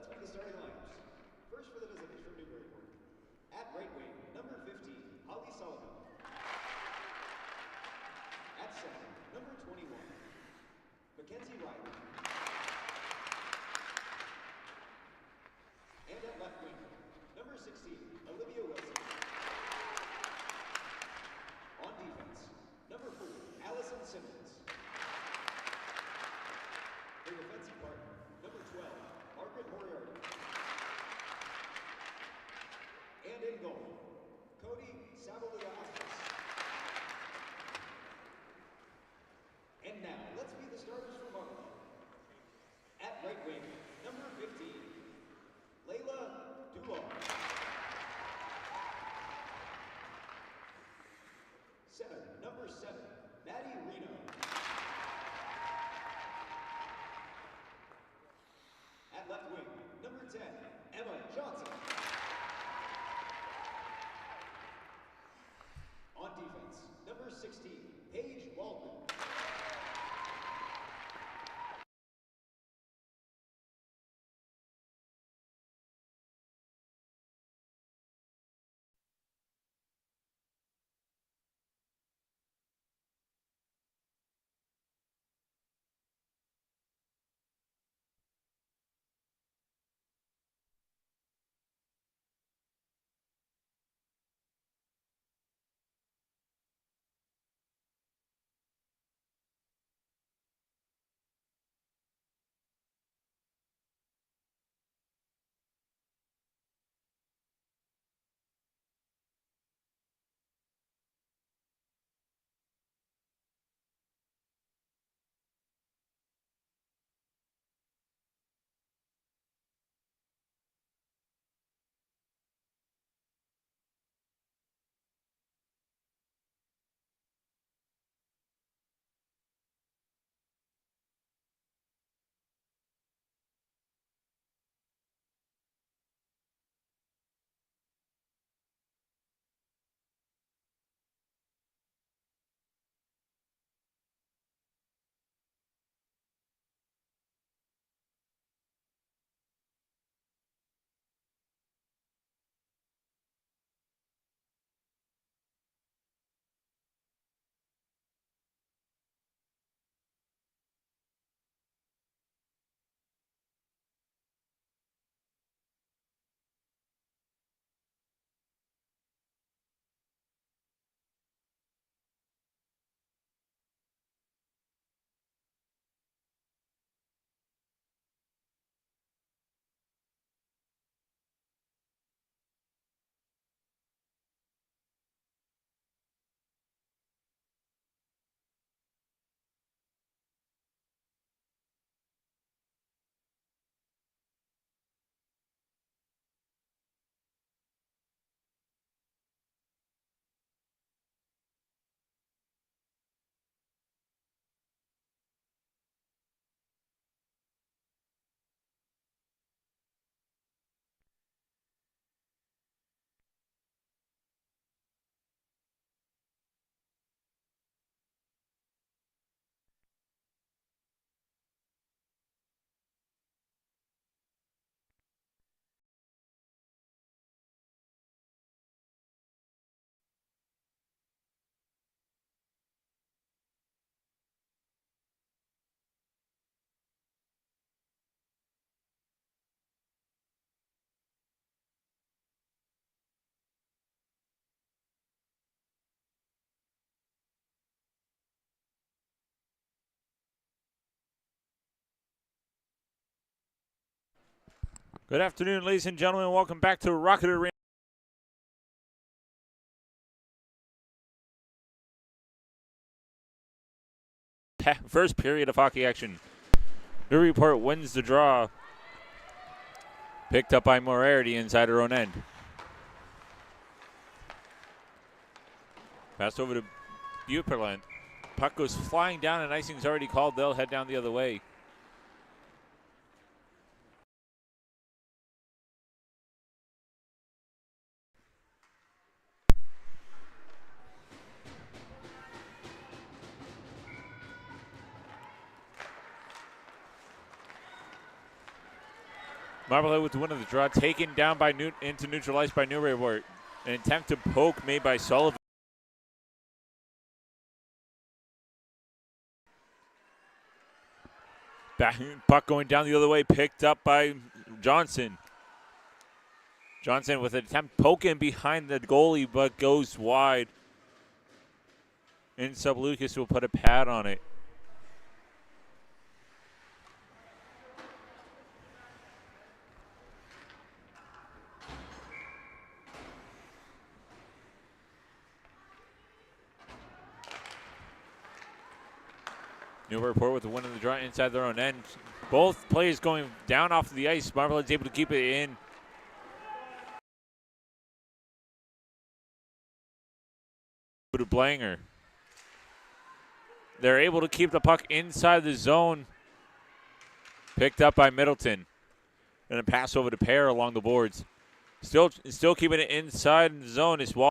Let's meet the starting lineups. First for the visitors from Newburyport. At right wing, number 15, Holly Sullivan. At center, number 21, Mackenzie Riley. And at left wing, number 16, Olivia Wilson. On defense, number 4, Allison Simmons. Her defensive partner, number 12, Margaret Moriarty. And in goal, Cody Savaliauskas. And now, let's meet the starters for March. At right wing, number 15, Layla Dular. Center, number 7, Maddie Reno. At left wing, number 10, Emma Johnson. On defense, number 16, Paige Waldman. Good afternoon, ladies and gentlemen. Welcome back to Rocket Arena. First period of hockey action. Newburyport wins the draw. Picked up by Moriarty inside her own end. Passed over to Buperland. Puck goes flying down and icing's already called. They'll head down the other way. Marblehead with the win of the draw, taken down by into neutral ice by Newburyport. An attempt to poke made by Sullivan. Puck going down the other way, picked up by Johnson. Johnson with an attempt poking behind the goalie, but goes wide. And sub Lucas will put a pad on it. Newburyport with the win of the draw inside their own end. Both players going down off the ice. Marblehead's able to keep it in. To Blanger. They're able to keep the puck inside the zone. Picked up by Middleton. And a pass over to Pear along the boards. Still keeping it inside the zone. It's Wall.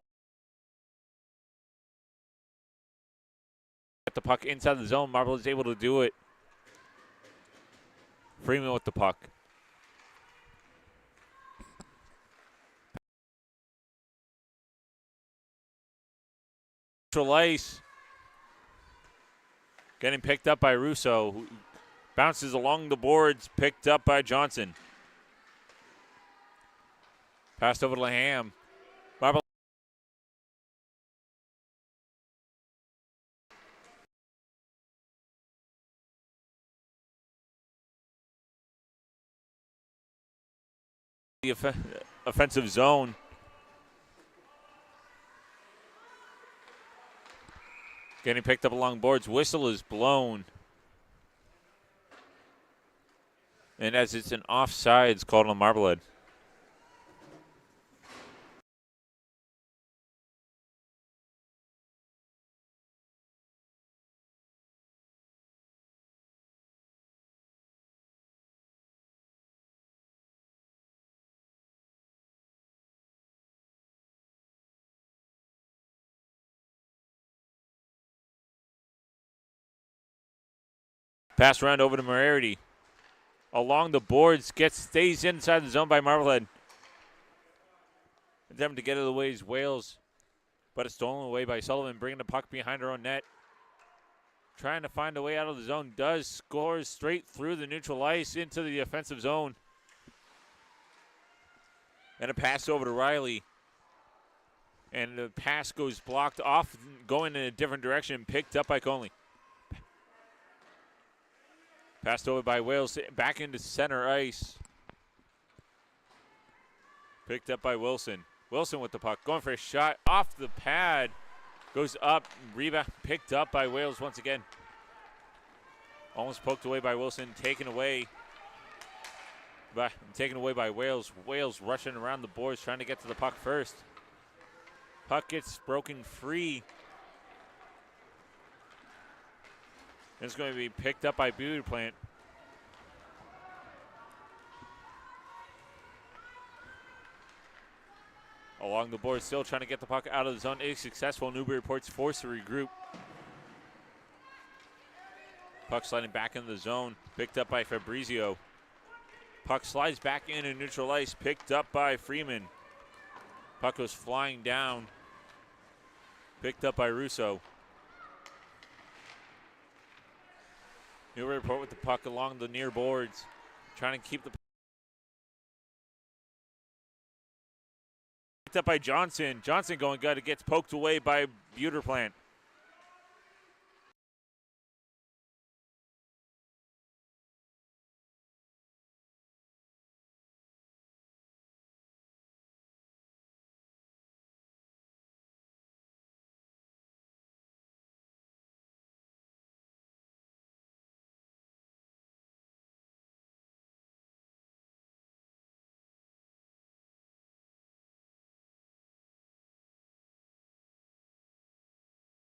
Get the puck inside the zone. Marble is able to do it. Freeman with the puck. Neutral ice. Getting picked up by Russo, who bounces along the boards, picked up by Johnson. Passed over to Laham. Marble. The offensive zone. Getting picked up along boards. Whistle is blown. And as it's an offsides called on Marblehead. Pass around over to Moriarty. Along the boards, stays inside the zone by Marblehead. Attempt to get it of the way is Wales, but it's stolen away by Sullivan, bringing the puck behind her own net. Trying to find a way out of the zone, scores straight through the neutral ice into the offensive zone. And a pass over to Riley. And the pass goes blocked off, going in a different direction, picked up by Conley. Passed over by Wales, back into center ice. Picked up by Wilson. Wilson with the puck, going for a shot off the pad. Goes up, rebound, picked up by Wales once again. Almost poked away by Wilson, taken away by Wales. Wales rushing around the boards, trying to get to the puck first. Puck gets broken free. It's going to be picked up by Beauty Plant. Along the board, still trying to get the puck out of the zone. Is successful. Newburyport's forced to regroup. Puck sliding back into the zone. Picked up by Fabrizio. Puck slides back into neutral ice. Picked up by Freeman. Puck goes flying down. Picked up by Russo. Newburyport with the puck along the near boards. Trying to keep the puck. Picked up by Johnson. Johnson going good. It gets poked away by Buterplant.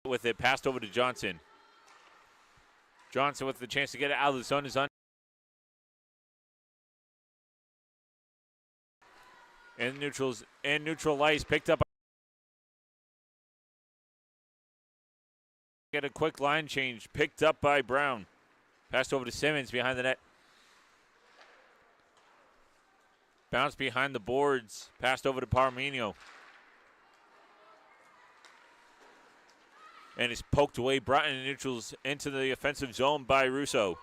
With it passed over to Johnson. Johnson with the chance to get it out of the zone is on. And neutral ice picked up. Get a quick line change. Picked up by Brown. Passed over to Simmons behind the net. Bounce behind the boards. Passed over to Parmenio. And is poked away, brought in neutrals into the offensive zone by Russo.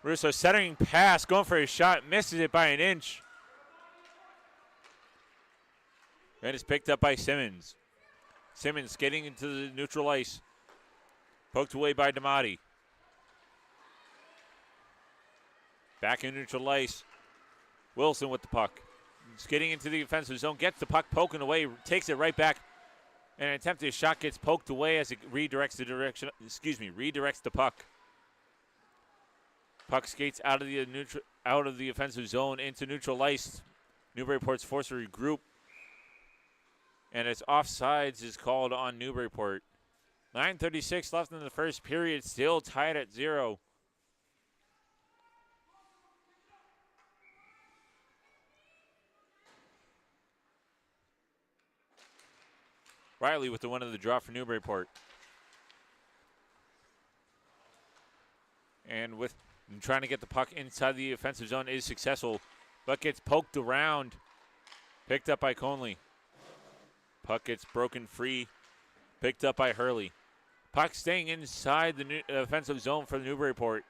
Russo centering pass, going for his shot, misses it by an inch. And it's picked up by Simmons. Simmons getting into the neutral ice. Poked away by Damati. Back in neutral ice. Wilson with the puck. He's getting into the offensive zone, gets the puck poking away, takes it right back. And an attempted shot gets poked away as it redirects the puck. Puck skates out of the offensive zone into neutral ice. Newburyport's forced to regroup. And it's offsides is called on Newburyport. 9:36 left in the first period, still tied at 0. Riley with the one of the draw for Newburyport. And with trying to get the puck inside the offensive zone is successful, but gets poked around. Picked up by Conley. Puck gets broken free. Picked up by Hurley. Puck staying inside the offensive zone for Newburyport.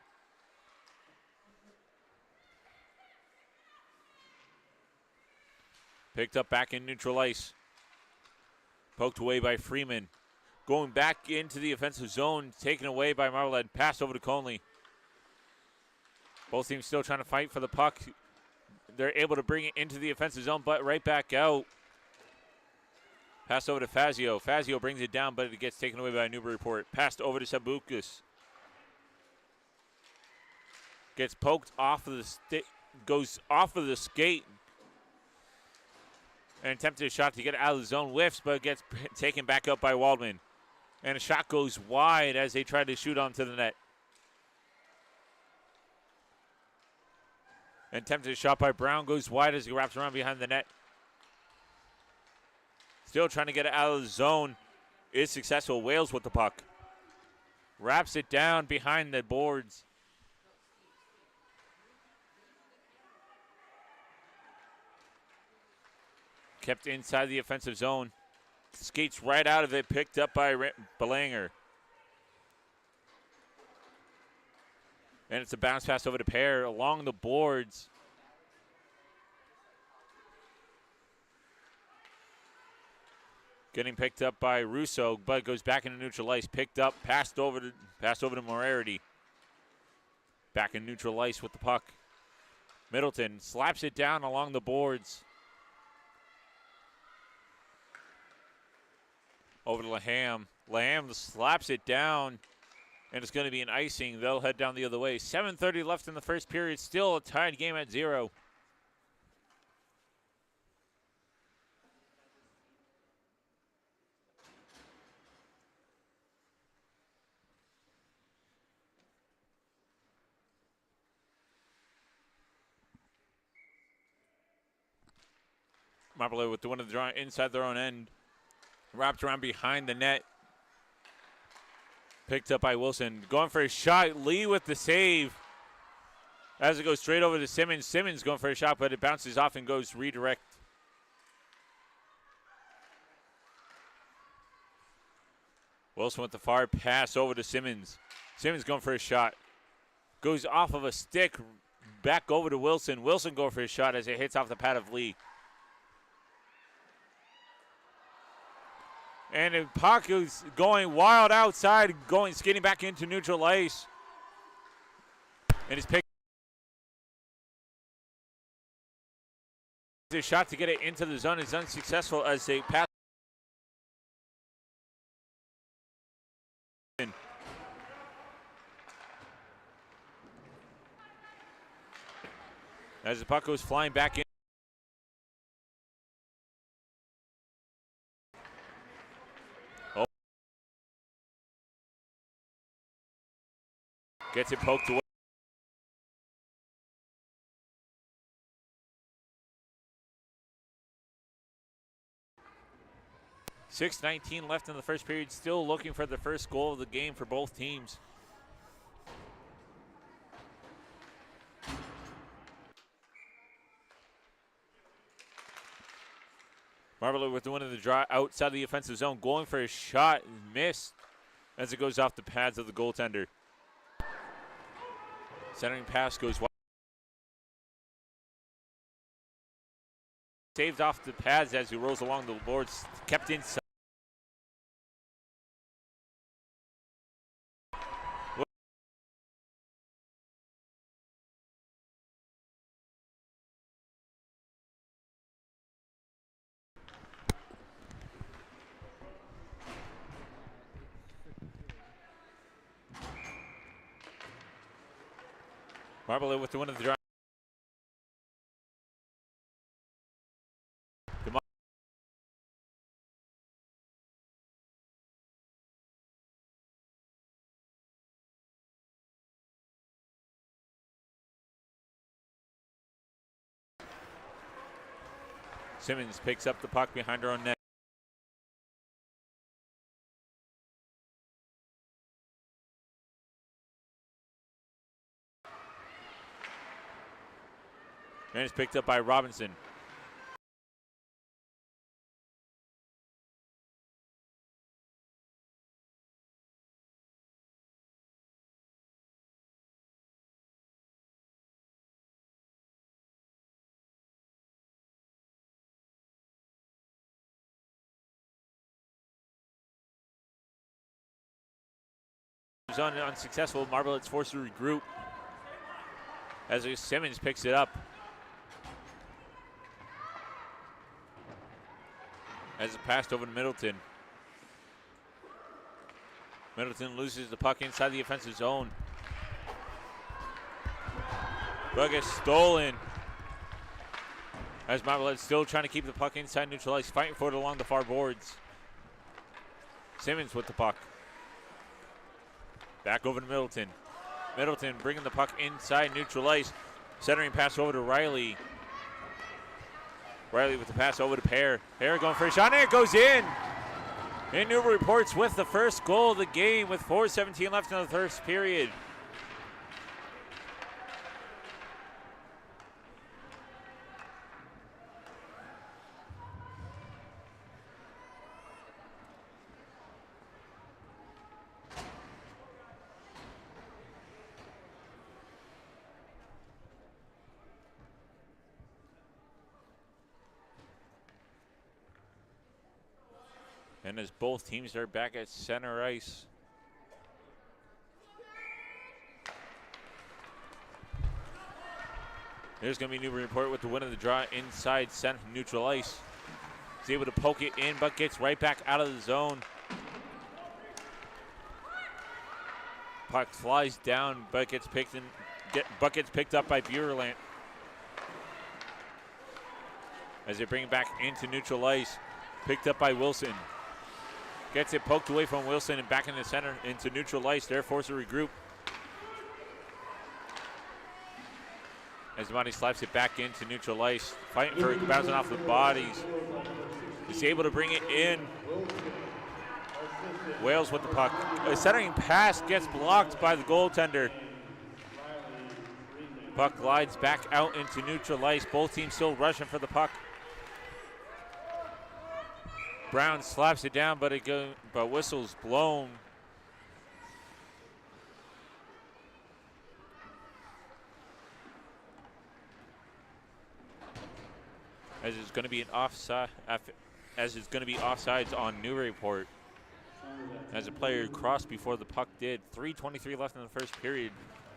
Picked up back in neutral ice. Poked away by Freeman. Going back into the offensive zone, taken away by Marblehead. Passed over to Conley. Both teams still trying to fight for the puck. They're able to bring it into the offensive zone, but right back out. Pass over to Fazio. Fazio brings it down, but it gets taken away by Newburyport. Passed over to Sabukas. Gets poked off of the stick, goes off of the skate. An attempted shot to get out of the zone, whiffs, but gets taken back up by Waldman. And a shot goes wide as they try to shoot onto the net. An attempted shot by Brown goes wide as he wraps around behind the net. Still trying to get it out of the zone. Is successful. Wales with the puck. Wraps it down behind the boards. Kept inside the offensive zone. Skates right out of it. Picked up by Belanger. And it's a bounce pass over to Pear along the boards. Getting picked up by Russo, but goes back into neutral ice. Picked up, passed over to Moriarty. Back in neutral ice with the puck. Middleton slaps it down along the boards. Over to Laham. Laham slaps it down, and it's going to be an icing. They'll head down the other way. 7:30 left in the first period. Still a tied game at 0. Marblehead with the one of the draw inside their own end. Wrapped around behind the net. Picked up by Wilson. Going for a shot. Lee with the save. As it goes straight over to Simmons. Simmons going for a shot, but it bounces off and goes redirect. Wilson with the far pass over to Simmons. Simmons going for a shot. Goes off of a stick. Back over to Wilson. Wilson going for a shot as it hits off the pad of Lee. And the puck is going wild outside, skating back into neutral ice. And it's picked. The shot to get it into the zone is unsuccessful as they pass. As the puck goes flying back in. Gets it poked away. .6:19 left in the first period. Still looking for the first goal of the game for both teams. Marble with the win of the draw outside the offensive zone, going for a shot, missed as it goes off the pads of the goaltender. Centering pass goes wide. Saved off the pads as he rolls along the boards, kept inside. Marble with the win of the draw. Simmons picks up the puck behind her own net. And it's picked up by Robinson. Unsuccessful. Marblehead's forced to regroup as Simmons picks it up. As it passed over to Middleton. Middleton loses the puck inside the offensive zone. Puck is stolen. As Marblehead still trying to keep the puck inside neutral ice, fighting for it along the far boards. Simmons with the puck. Back over to Middleton. Middleton bringing the puck inside neutral ice. Centering pass over to Riley. Riley with the pass over to Pear. Pear going for a shot, and it goes in. And Newburyport's with the first goal of the game with 4:17 left in the first period. And as both teams are back at center ice. There's going to be Newburyport with the win of the draw inside center neutral ice. He's able to poke it in, but gets right back out of the zone. Puck flies down, but gets picked up by Buerland. As they bring it back into neutral ice, picked up by Wilson. Gets it poked away from Wilson and back in the center into neutral ice. They're forced to regroup. As Monty slaps it back into neutral ice. Fighting for it, bouncing off the bodies. He's able to bring it in. Wales with the puck. A centering pass gets blocked by the goaltender. Puck glides back out into neutral ice. Both teams still rushing for the puck. Brown slaps it down, but whistle's blown. As it's going to be an offside, offsides on Newburyport. As a player crossed before the puck did. 3:23 left in the first period.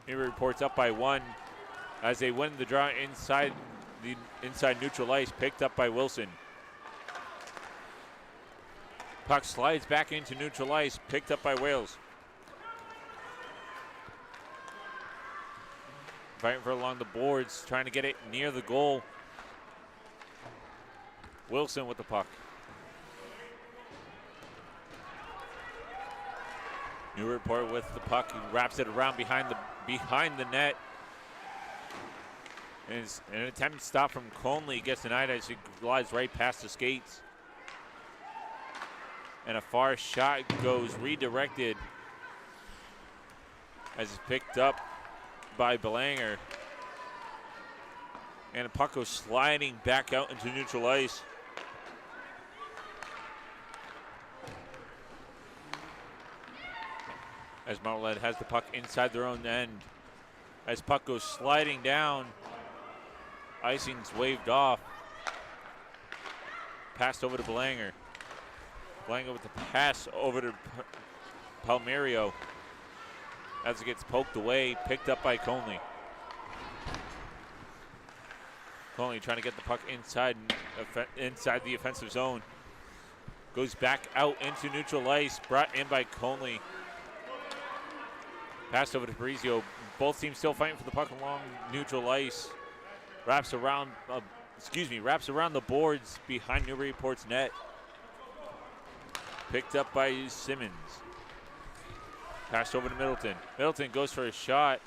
Newburyport's up by 1 as they win the draw inside neutral ice, picked up by Wilson. Puck slides back into neutral ice, picked up by Wales. Fighting for along the boards, trying to get it near the goal. Wilson with the puck. Newburyport with the puck, he wraps it around behind the net. And an attempted stop from Conley gets denied as he glides right past the skates. And a far shot goes redirected as it's picked up by Belanger. And the puck goes sliding back out into neutral ice. as Marblehead has the puck inside their own end. As puck goes sliding down, icing's waved off. Passed over to Belanger. Belanger with the pass over to Palmerio. As it gets poked away, picked up by Conley. Conley trying to get the puck inside the offensive zone. Goes back out into neutral ice, brought in by Conley. Passed over to Parisio. Both teams still fighting for the puck along neutral ice. Wraps around the boards behind Newburyport's net. Picked up by Simmons. Passed over to Middleton. Middleton goes for a shot.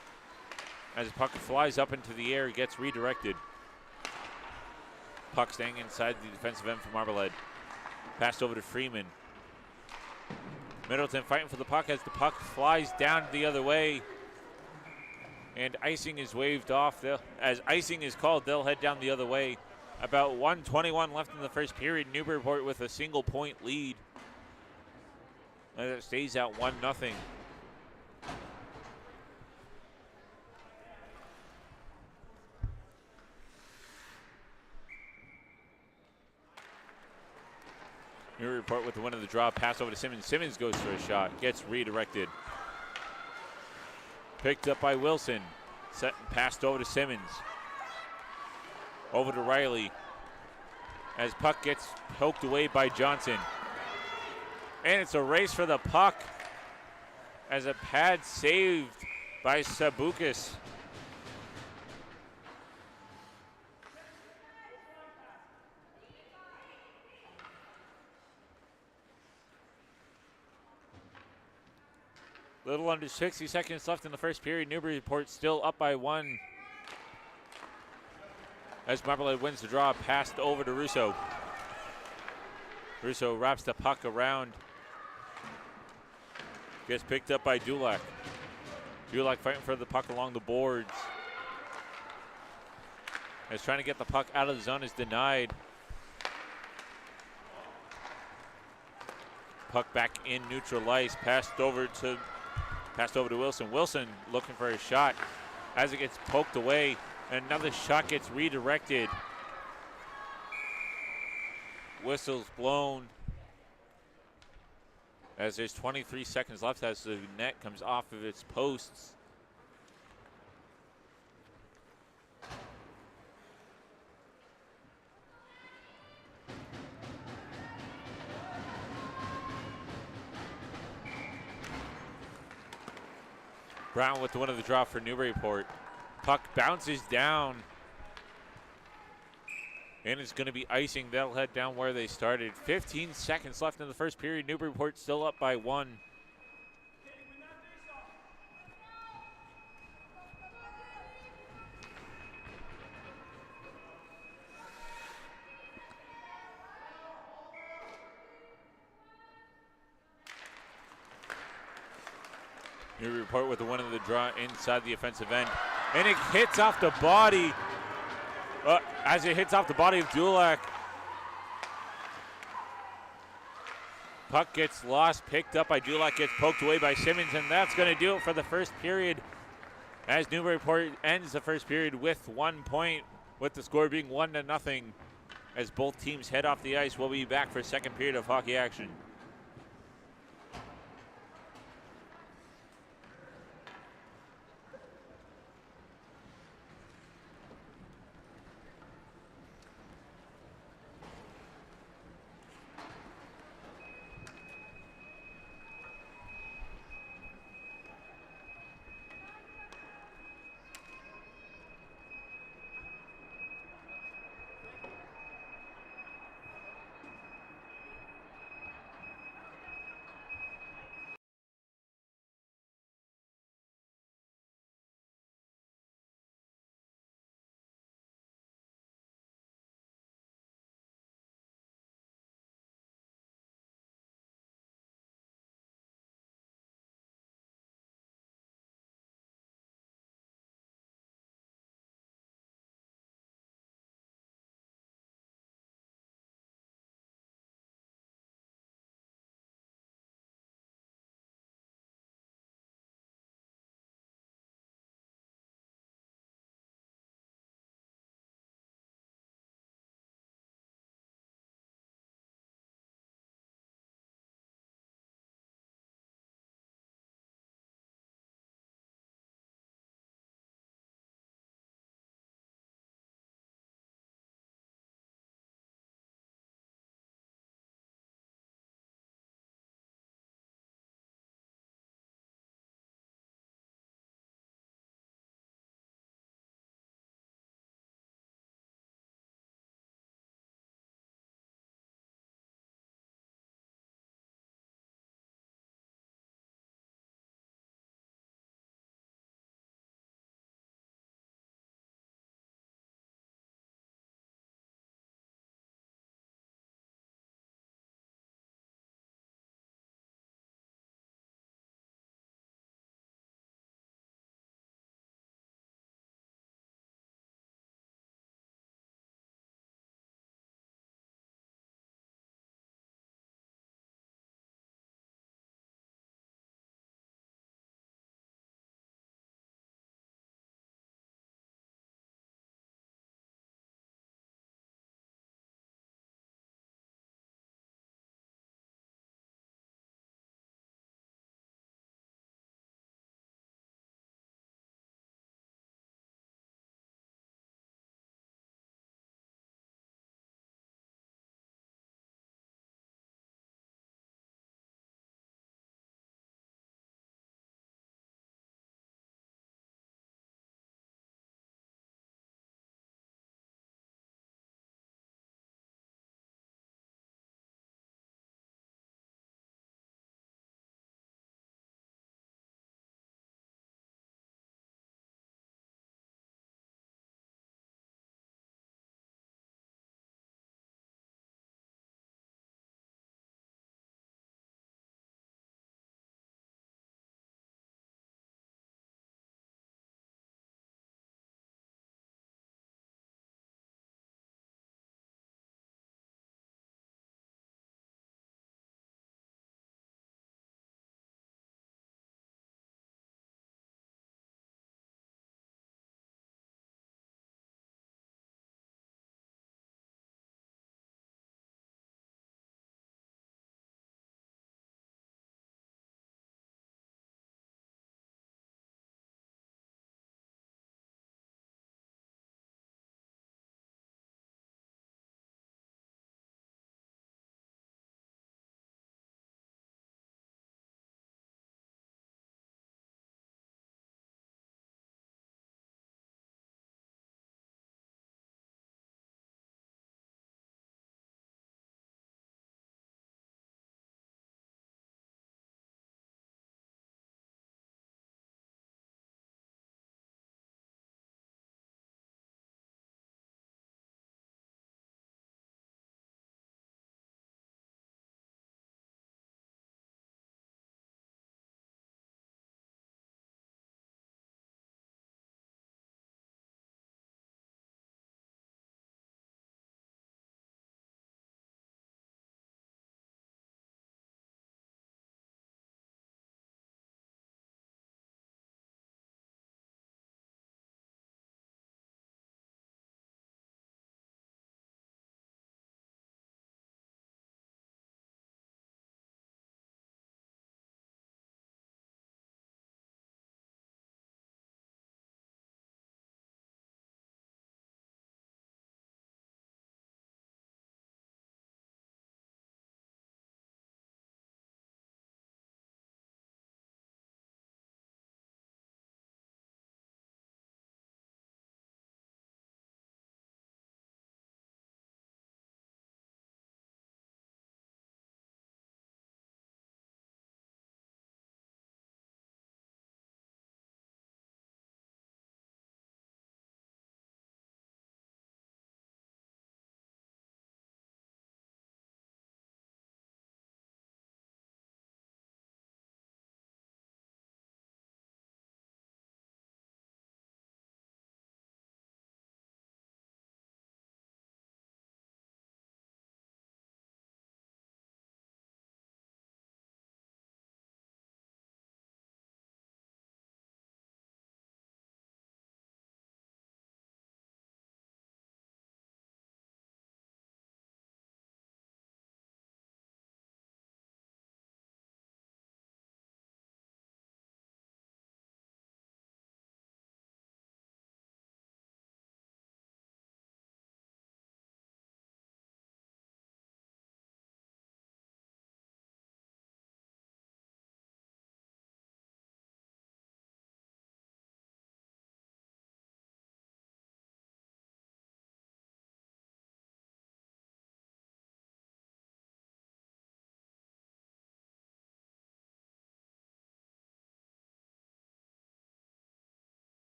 As the puck flies up into the air, gets redirected. Puck staying inside the defensive end for Marblehead. Passed over to Freeman. Middleton fighting for the puck as the puck flies down the other way. And icing is waved off. As icing is called, they'll head down the other way. About 1:21 left in the first period. Newburyport with a single-point lead. And it stays at 1-0. Newburyport with the win of the draw. Pass over to Simmons. Simmons goes for a shot. Gets redirected. Picked up by Wilson. Set and passed over to Simmons. Over to Riley. As puck gets poked away by Johnson. And it's a race for the puck. As a pad saved by Sabukas. Little under 60 seconds left in the first period. Newburyport still up by 1. As Marblehead wins the draw, passed over to Russo. Russo wraps the puck around. Gets picked up by Dulac. Dulac fighting for the puck along the boards. As trying to get the puck out of the zone is denied. Puck back in neutral ice. Passed over to Wilson. Wilson looking for a shot as it gets poked away. Another shot gets redirected. Whistle's blown as there's 23 seconds left as the net comes off of its posts. Brown with the win of the draw for Newburyport. Puck bounces down. And it's going to be icing. They'll head down where they started. 15 seconds left in the first period. Newburyport still up by 1. Newburyport with the win of the draw inside the offensive end. And it hits off the body. As it hits off the body of Dulac. Puck gets lost, picked up by Dulac, gets poked away by Simmons, and that's going to do it for the first period. As Newburyport ends the first period with 1 point, with the score being 1-0. As both teams head off the ice, we'll be back for a second period of hockey action.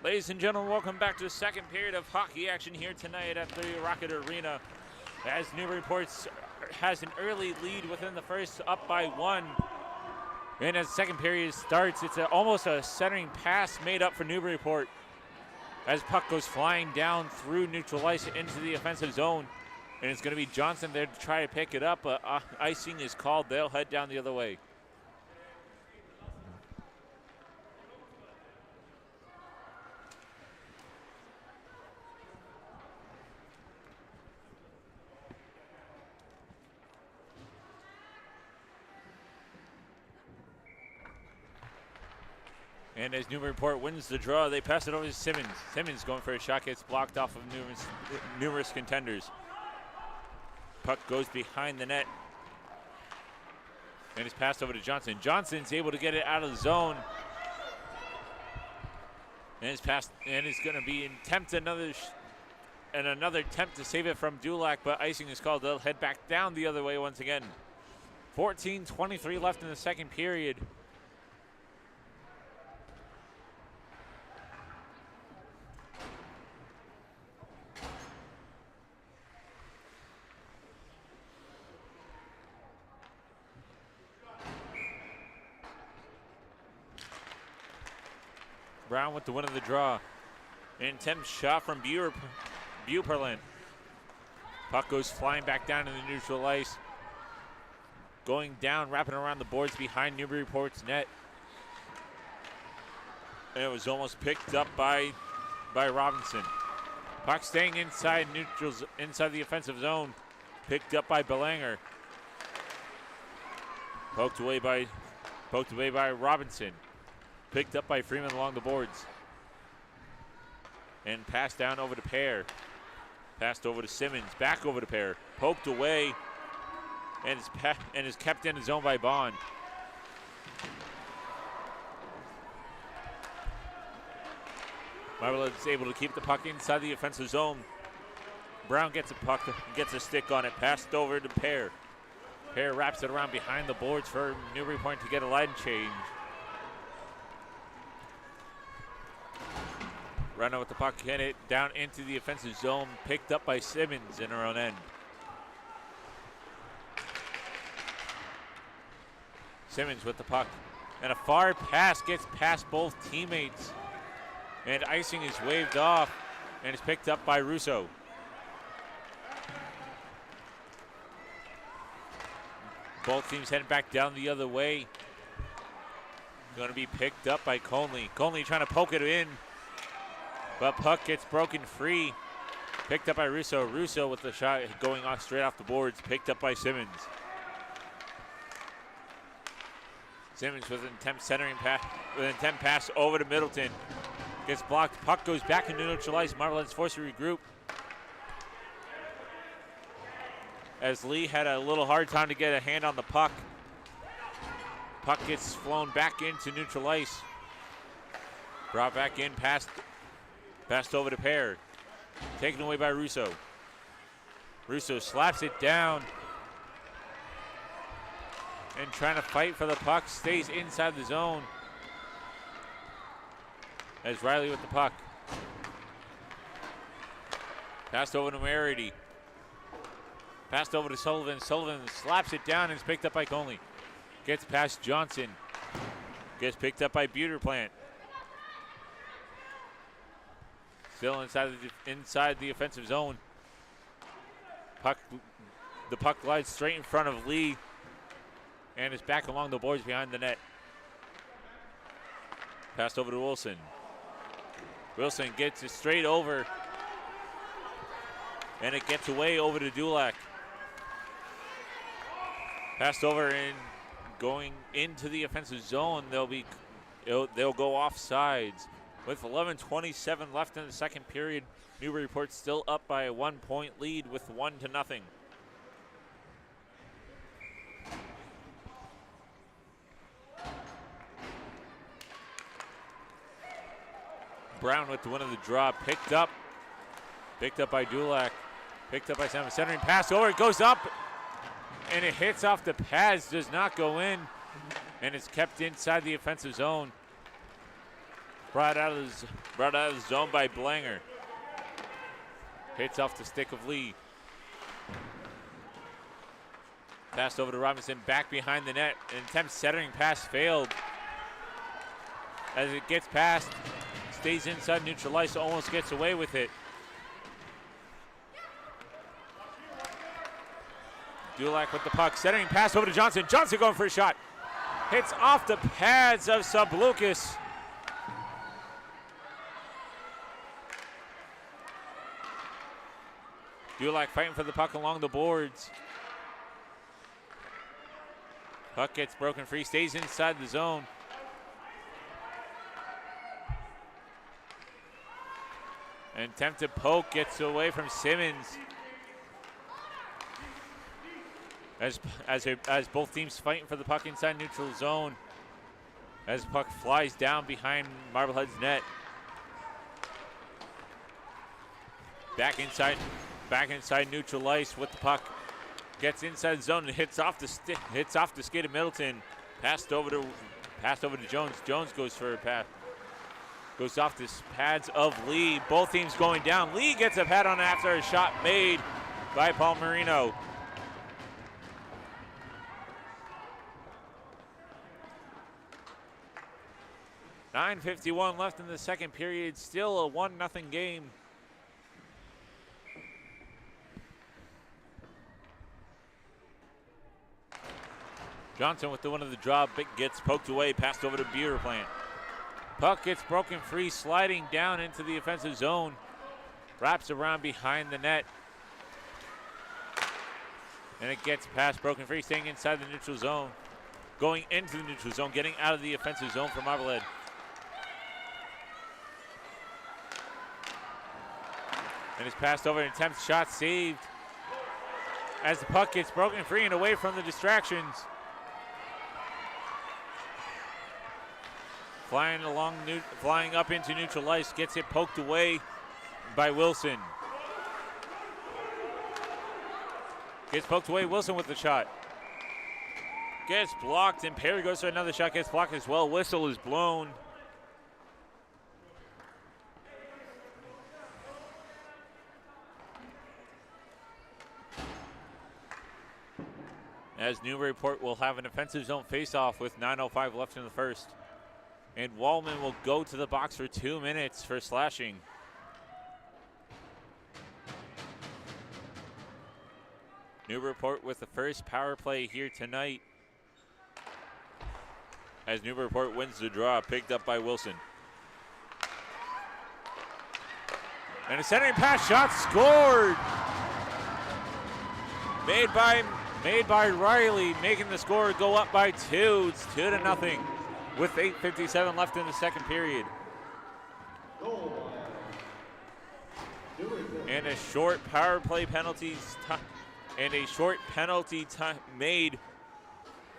Ladies and gentlemen, welcome back to the second period of hockey action here tonight at the Rocket Arena. As Newburyport has an early lead within the first, up by 1. And as the second period starts, it's almost a centering pass made up for Newburyport. As puck goes flying down through neutral ice into the offensive zone. And it's going to be Johnson there to try to pick it up, but icing is called. They'll head down the other way. And as Newburyport wins the draw, they pass it over to Simmons. Simmons going for a shot, gets blocked off of numerous contenders. Puck goes behind the net. And it's passed over to Johnson. Johnson's able to get it out of the zone. And it's passed, and it's going to be another attempt to save it from Dulac, but icing is called. They'll head back down the other way once again. 14:23 left in the second period. Brown with the win of the draw. An intense shot from Buperland. Puck goes flying back down to the neutral ice. Going down, wrapping around the boards behind Newburyport's net. And it was almost picked up by Robinson. Puck staying inside the offensive zone. Picked up by Belanger. Poked away by Robinson. Picked up by Freeman along the boards. And passed down over to Pear. Passed over to Simmons. Back over to Pear. Poked away. And is kept in the zone by Bond. Marmaduke's able to keep the puck inside the offensive zone. Brown gets a puck, gets a stick on it. Passed over to Pear. Pear wraps it around behind the boards for Newburyport to get a line change. Runner with the puck, hit it down into the offensive zone, picked up by Simmons in her own end. Simmons with the puck, and a far pass gets past both teammates, and icing is waved off, and it's picked up by Russo. Both teams heading back down the other way. Going to be picked up by Conley. Conley trying to poke it in. But puck gets broken free. Picked up by Russo. Russo with the shot going off straight off the boards. Picked up by Simmons. Simmons with an attempt centering pass, with an attempt pass over to Middleton. Gets blocked. Puck goes back into neutral ice. Marmaduke's forced to regroup. As Lee had a little hard time to get a hand on the puck. Puck gets flown back into neutral ice. Brought back in past over to Pear. Taken away by Russo. Russo slaps it down. And trying to fight for the puck. Stays inside the zone. As Riley with the puck. Passed over to Merity. Passed over to Sullivan. Sullivan slaps it down and is picked up by Conley. Gets past Johnson. Gets picked up by Buterplant. Still inside the offensive zone. The puck glides straight in front of Lee. And is back along the boards behind the net. Passed over to Wilson. Wilson gets it straight over. And it gets away over to Dulac. Passed over and going into the offensive zone. They'll go off sides. With 11:27 left in the second period, Newburyport still up by a 1-point lead with 1-0. Brown with the win of the draw, picked up by Dulac, picked up by Simon. Centering pass over, it goes up, and it hits off the pads, does not go in, and it's kept inside the offensive zone. Brought out of the zone by Blanger. Hits off the stick of Lee. Passed over to Robinson, back behind the net. An attempt centering pass failed. As it gets past, stays inside neutral ice, almost gets away with it. Dulac with the puck, centering pass over to Johnson. Johnson going for a shot. Hits off the pads of Sablukas. Dulac fighting for the puck along the boards. Puck gets broken free, stays inside the zone. An attempted poke gets away from Simmons. As both teams fighting for the puck inside neutral zone. As the puck flies down behind Marblehead's net. Back inside neutral ice with the puck. Gets inside the zone and hits off the skate of Middleton. Passed over to Jones. Jones goes for a pass. Goes off the pads of Lee. Both teams going down. Lee gets a pad on after a shot made by Paul Marino. .9:51 left in the second period. Still a 1-0 game. Johnson with the one of the draw, gets poked away, passed over to Beer Plant. Puck gets broken free, sliding down into the offensive zone. Wraps around behind the net. And it gets past, broken free, staying inside the neutral zone. Going into the neutral zone, getting out of the offensive zone for Marblehead. And it's passed over, an attempt shot saved. As the puck gets broken free and away from the distractions. Flying up into neutral ice, gets it poked away by Wilson. Gets poked away, Wilson with the shot. Gets blocked, and Perry goes for another shot, gets blocked as well. Whistle is blown. As Newburyport will have an offensive zone faceoff with 9:05 left in the first. And Wallman will go to the box for 2 minutes for slashing. Newburyport with the first power play here tonight. As Newburyport wins the draw, picked up by Wilson. And a centering pass shot scored. Made by Riley, making the score go up by 2. It's 2-0 with 8:57 left in the second period. And a short power play penalty made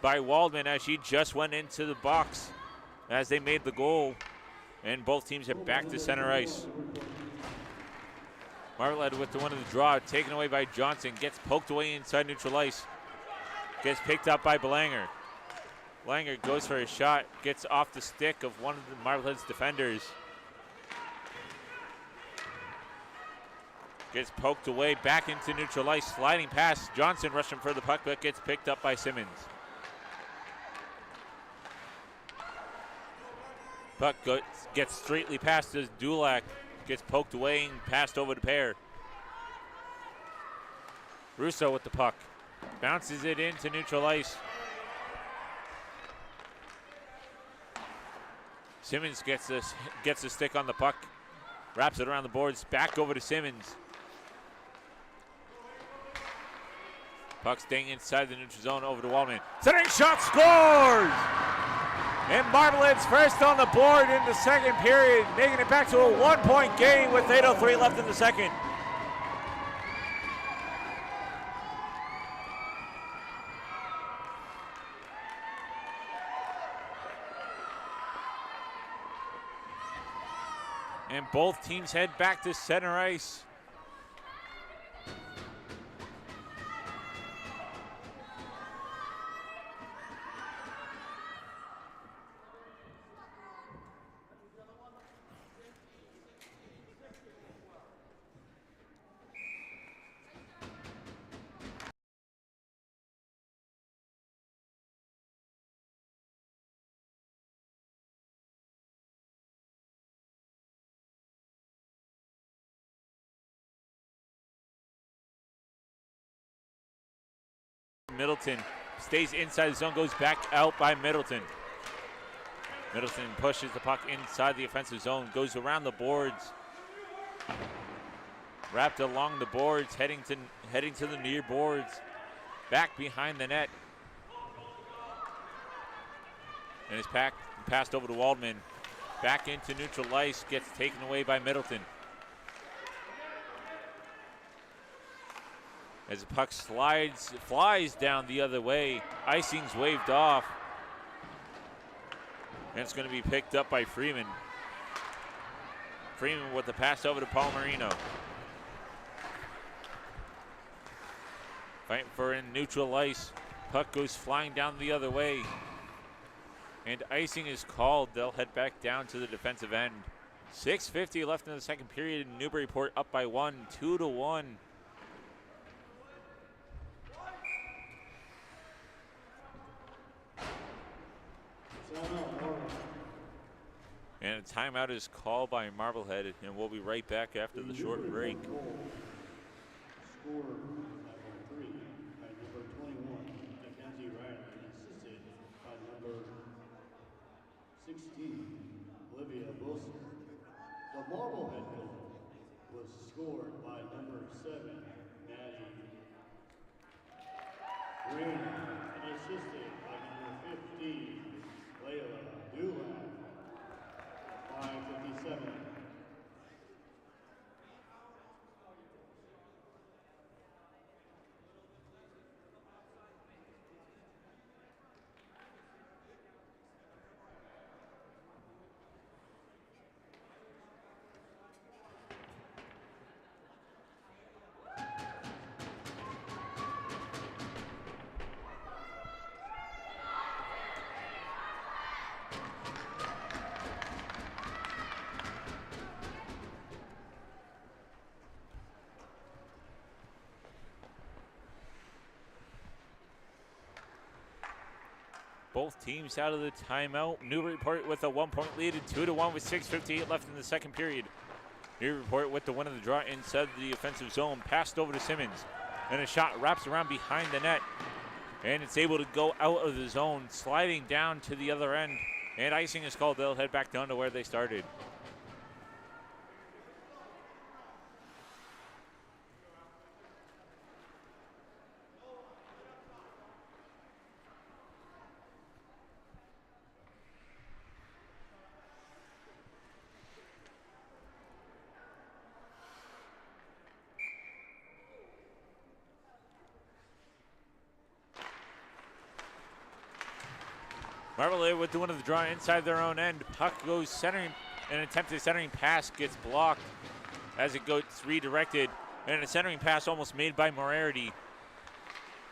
by Waldman as she just went into the box as they made the goal. And both teams are back to center ice. Marblehead with the one of the draw, taken away by Johnson, gets poked away inside neutral ice. Gets picked up by Belanger. Belanger goes for a shot, gets off the stick of one of the Marblehead's defenders. Gets poked away, back into neutral ice, sliding past Johnson, rushing for the puck, but gets picked up by Simmons. Puck gets straightly past as Dulac gets poked away and passed over to Pear. Russo with the puck. Bounces it into neutral ice. Simmons gets a stick on the puck. Wraps it around the boards. Back over to Simmons. Puck staying inside the neutral zone over to Waldman. Centering shot scores! And Marblehead's first on the board in the second period, making it back to a 1-point game with 8:03 left in the second. And both teams head back to center ice. Middleton stays inside the zone, goes back out by Middleton. Middleton pushes the puck inside the offensive zone, goes around the boards. Wrapped along the boards, heading to the near boards. Back behind the net. And is passed over to Waldman. Back into neutral ice, gets taken away by Middleton. As the puck flies down the other way. Icing's waved off. And it's going to be picked up by Freeman. Freeman with the pass over to Palmerino. Fighting for in neutral ice. Puck goes flying down the other way. And icing is called. They'll head back down to the defensive end. 6:50 left in the second period. Newburyport up by 1, 2-1. And a timeout is called by Marblehead, and we'll be right back after the short break. Score by number 3 by number 21, Mackenzie Riley, assisted by number 16, Olivia Wilson. The Marblehead goal was scored by number 7, Maddie Green, and assisted by number 15, Layla Dulac. 5:57. Both teams out of the timeout. Newburyport with a 1-point lead and 2-1 with 6:58 left in the second period. Newburyport with the win of the draw inside the offensive zone. Passed over to Simmons. And a shot wraps around behind the net. And it's able to go out of the zone, sliding down to the other end. And icing is called. They'll head back down to where they started. Marblehead with the win of the draw inside their own end. Puck goes centering. An attempted centering pass gets blocked as it goes redirected. And a centering pass almost made by Moriarty.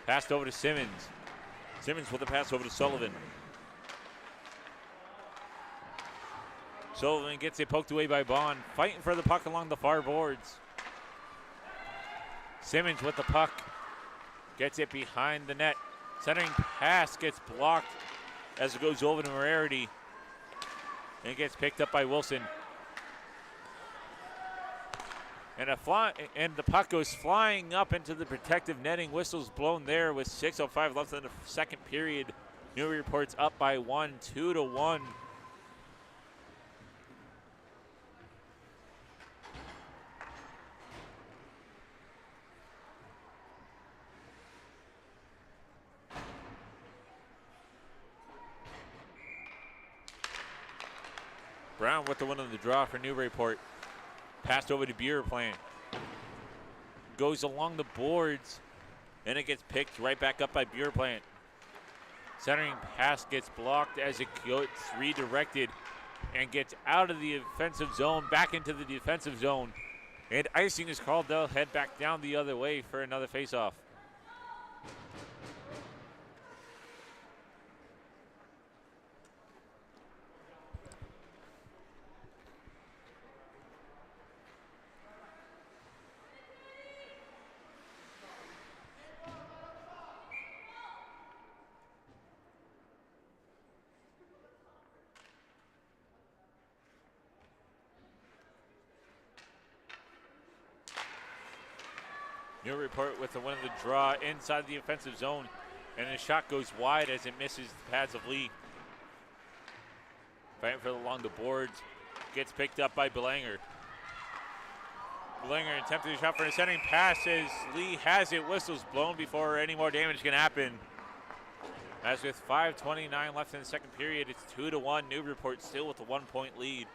Passed over to Simmons. Simmons with a pass over to Sullivan. Sullivan gets it poked away by Bond. Fighting for the puck along the far boards. Simmons with the puck. Gets it behind the net. Centering pass gets blocked as it goes over to Moriarty. And it gets picked up by Wilson. And the puck goes flying up into the protective netting. Whistle's blown there with 6:05 left in the second period. Newburyport's up by 1, 2-1. Brown with the win of the draw for Newburyport. Passed over to Beerplant. Goes along the boards, and it gets picked right back up by Beerplant. Centering pass gets blocked as it gets redirected and gets out of the offensive zone, back into the defensive zone. And icing is called. They'll head back down the other way for another faceoff. Newburyport with the win of the draw inside the offensive zone. And his shot goes wide as it misses the pads of Lee. Fighting for along the boards. Gets picked up by Belanger. Belanger attempting a shot for a centering pass as Lee has it. Whistles blown before any more damage can happen. As with 5:29 left in the second period, it's 2-1. Newburyport still with a 1-point lead.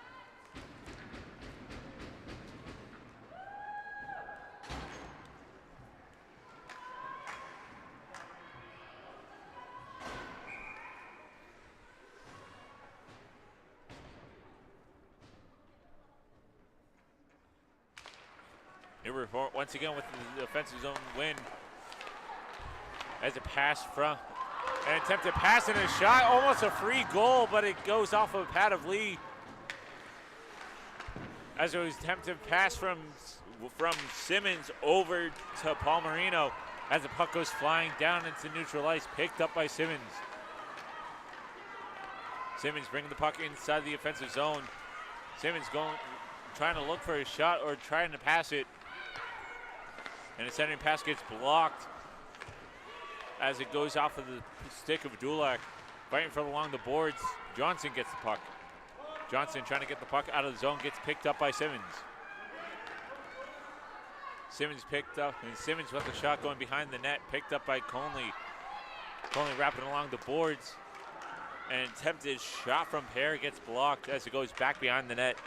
Newburyport once again with the offensive zone win. As a pass from an attempted pass and a shot, almost a free goal, but it goes off of a pad of Lee. As it was attempted pass from Simmons over to Palmerino. As the puck goes flying down into neutral ice, picked up by Simmons. Simmons bringing the puck inside the offensive zone. Simmons trying to look for a shot or trying to pass it. And the centering pass gets blocked as it goes off of the stick of Dulac. Fighting for along the boards. Johnson gets the puck. Johnson trying to get the puck out of the zone, gets picked up by Simmons. Simmons picked up, and Simmons with the shot going behind the net, picked up by Conley. Conley wrapping along the boards. An attempted shot from Pear gets blocked as it goes back behind the net.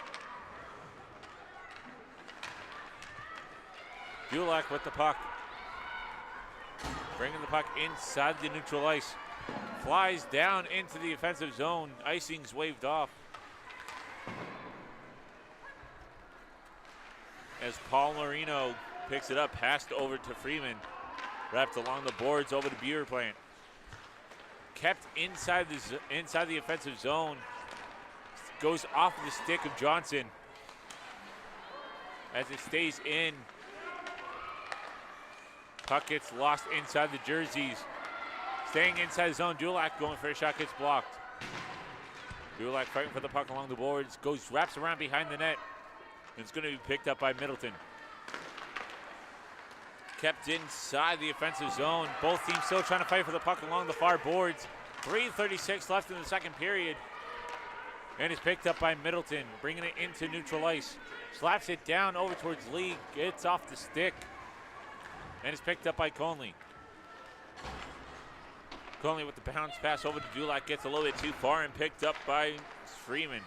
Dulac with the puck. Bringing the puck inside the neutral ice. Flies down into the offensive zone. Icing's waved off. As Paul Marino picks it up, passed over to Freeman. Wrapped along the boards over to Beaverplant. Kept inside the offensive zone. Goes off the stick of Johnson. As it stays in. Puck gets lost inside the jerseys. Staying inside the zone, Dulac going for a shot, gets blocked. Dulac fighting for the puck along the boards, wraps around behind the net. And it's going to be picked up by Middleton. Kept inside the offensive zone. Both teams still trying to fight for the puck along the far boards. 3:36 left in the second period. And it's picked up by Middleton, bringing it into neutral ice. Slaps it down over towards Lee, gets off the stick. And it's picked up by Conley. Conley with the bounce pass over to Dulac, gets a little bit too far and picked up by Freeman.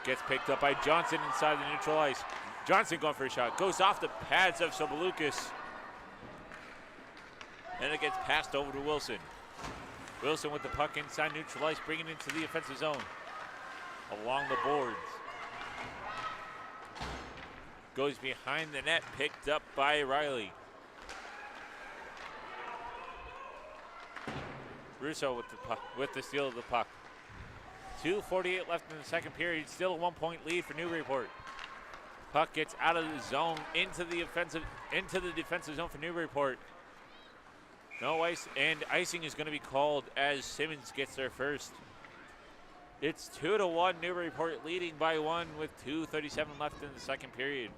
Gets picked up by Johnson inside the neutral ice. Johnson going for a shot, goes off the pads of Sobolukis. And it gets passed over to Wilson. Wilson with the puck inside neutral ice, bringing it into the offensive zone. Along the boards. Goes behind the net, picked up by Riley. Russo with the steal of the puck. 2:48 left in the second period. Still a 1-point lead for Newburyport. Puck gets out of the zone into the defensive zone for Newburyport. No ice, and icing is going to be called as Simmons gets there first. It's 2-1. Newburyport leading by 1 with 2:37 left in the second period.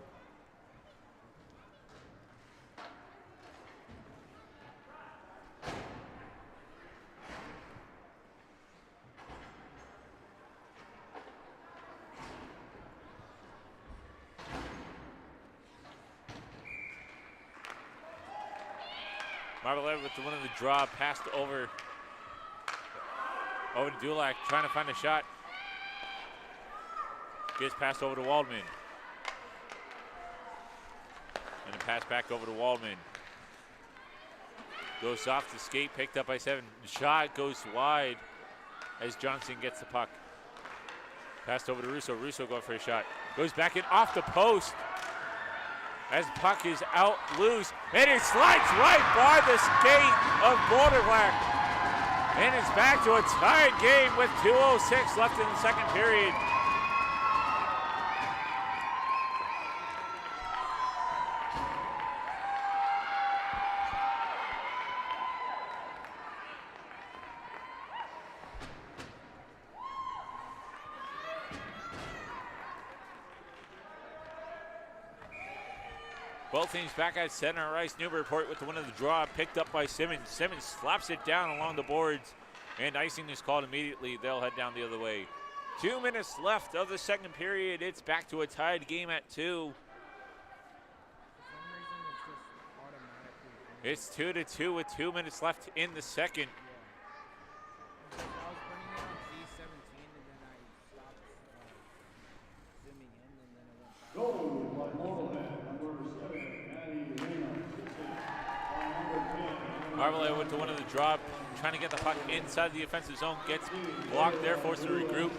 Marvelette with the one of the draw, passed over to Dulac, trying to find a shot. Gets passed over to Waldman. And a pass back over to Waldman. Goes off the skate, picked up by 7. The shot goes wide as Johnson gets the puck. Passed over to Russo. Russo going for a shot. Goes back in off the post. As puck is out loose, and it slides right by the skate of Borderlack. And it's back to a tied game with 2:06 left in the second period. Both teams back at center ice. Newburyport with the win of the draw, picked up by Simmons. Simmons slaps it down along the boards, and icing is called immediately. They'll head down the other way. 2 minutes left of the second period. It's back to a tied game at 2. It's 2-2 with 2 minutes left in the second. I was putting it on Z17 and then I stopped zooming in and then it went back. Goal by Marblehead, number 7, Maddie Reynolds. By number 10. Marblehead with the win of the draw, trying to get the puck inside the offensive zone, gets blocked there, forced to regroup.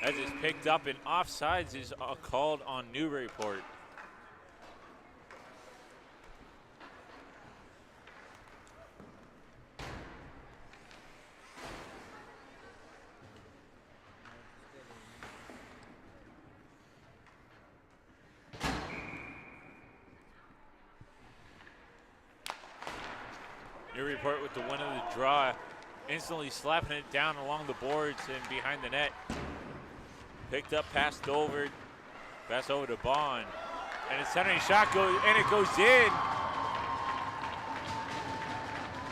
As it's picked up, and offsides is called on Newburyport. Newburyport with the win of the draw, instantly slapping it down along the boards and behind the net. Picked up, passed over to Bond. And a centering shot goes, and it goes in.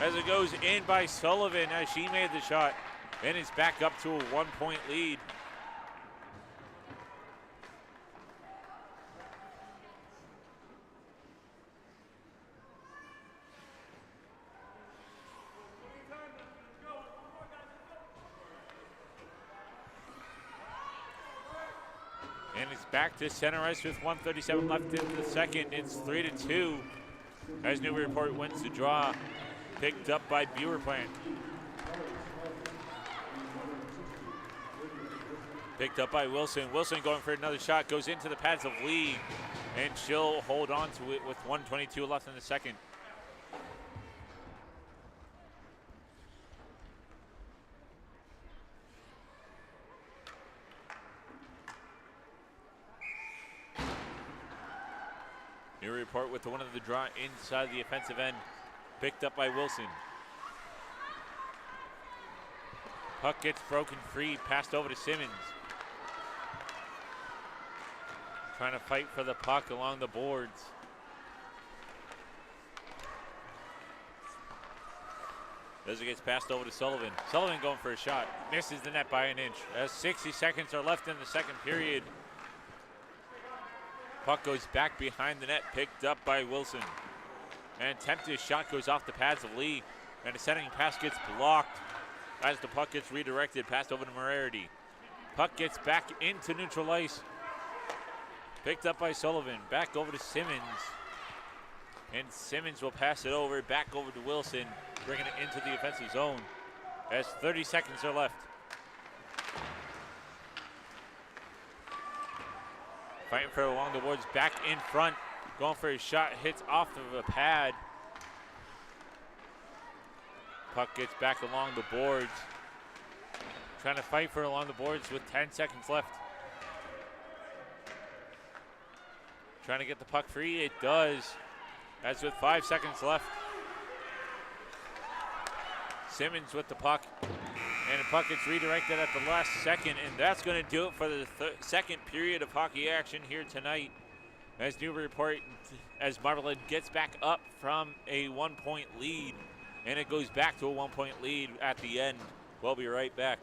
As it goes in by Sullivan as she made the shot. And it's back up to a 1-point lead. And it's back to center ice with 1:37 left in the second. It's 3-2 as Newburyport wins the draw. Picked up by Buerplant. Picked up by Wilson. Wilson going for another shot, goes into the pads of Lee, and she'll hold on to it with 1:22 left in the second. Newburyport with the one of the draw inside the offensive end. Picked up by Wilson. Puck gets broken free, passed over to Simmons. Trying to fight for the puck along the boards. As it gets passed over to Sullivan. Sullivan going for a shot. Misses the net by an inch. As 60 seconds are left in the second period. Puck goes back behind the net, picked up by Wilson. An attempted shot goes off the pads of Lee, and a centering pass gets blocked as the puck gets redirected, passed over to Moriarty. Puck gets back into neutral ice. Picked up by Sullivan, back over to Simmons. And Simmons will pass it over, back over to Wilson, bringing it into the offensive zone as 30 seconds are left. Fighting for along the boards, back in front, going for a shot, hits off of a pad. Puck gets back along the boards. Trying to fight for along the boards with 10 seconds left. Trying to get the puck free, it does. That's with 5 seconds left. Simmons with the puck. And the puck gets redirected at the last second, and that's going to do it for the second period of hockey action here tonight. As Newburyport, as Marblehead gets back up from a 1-point lead, and it goes back to a 1-point lead at the end. We'll be right back.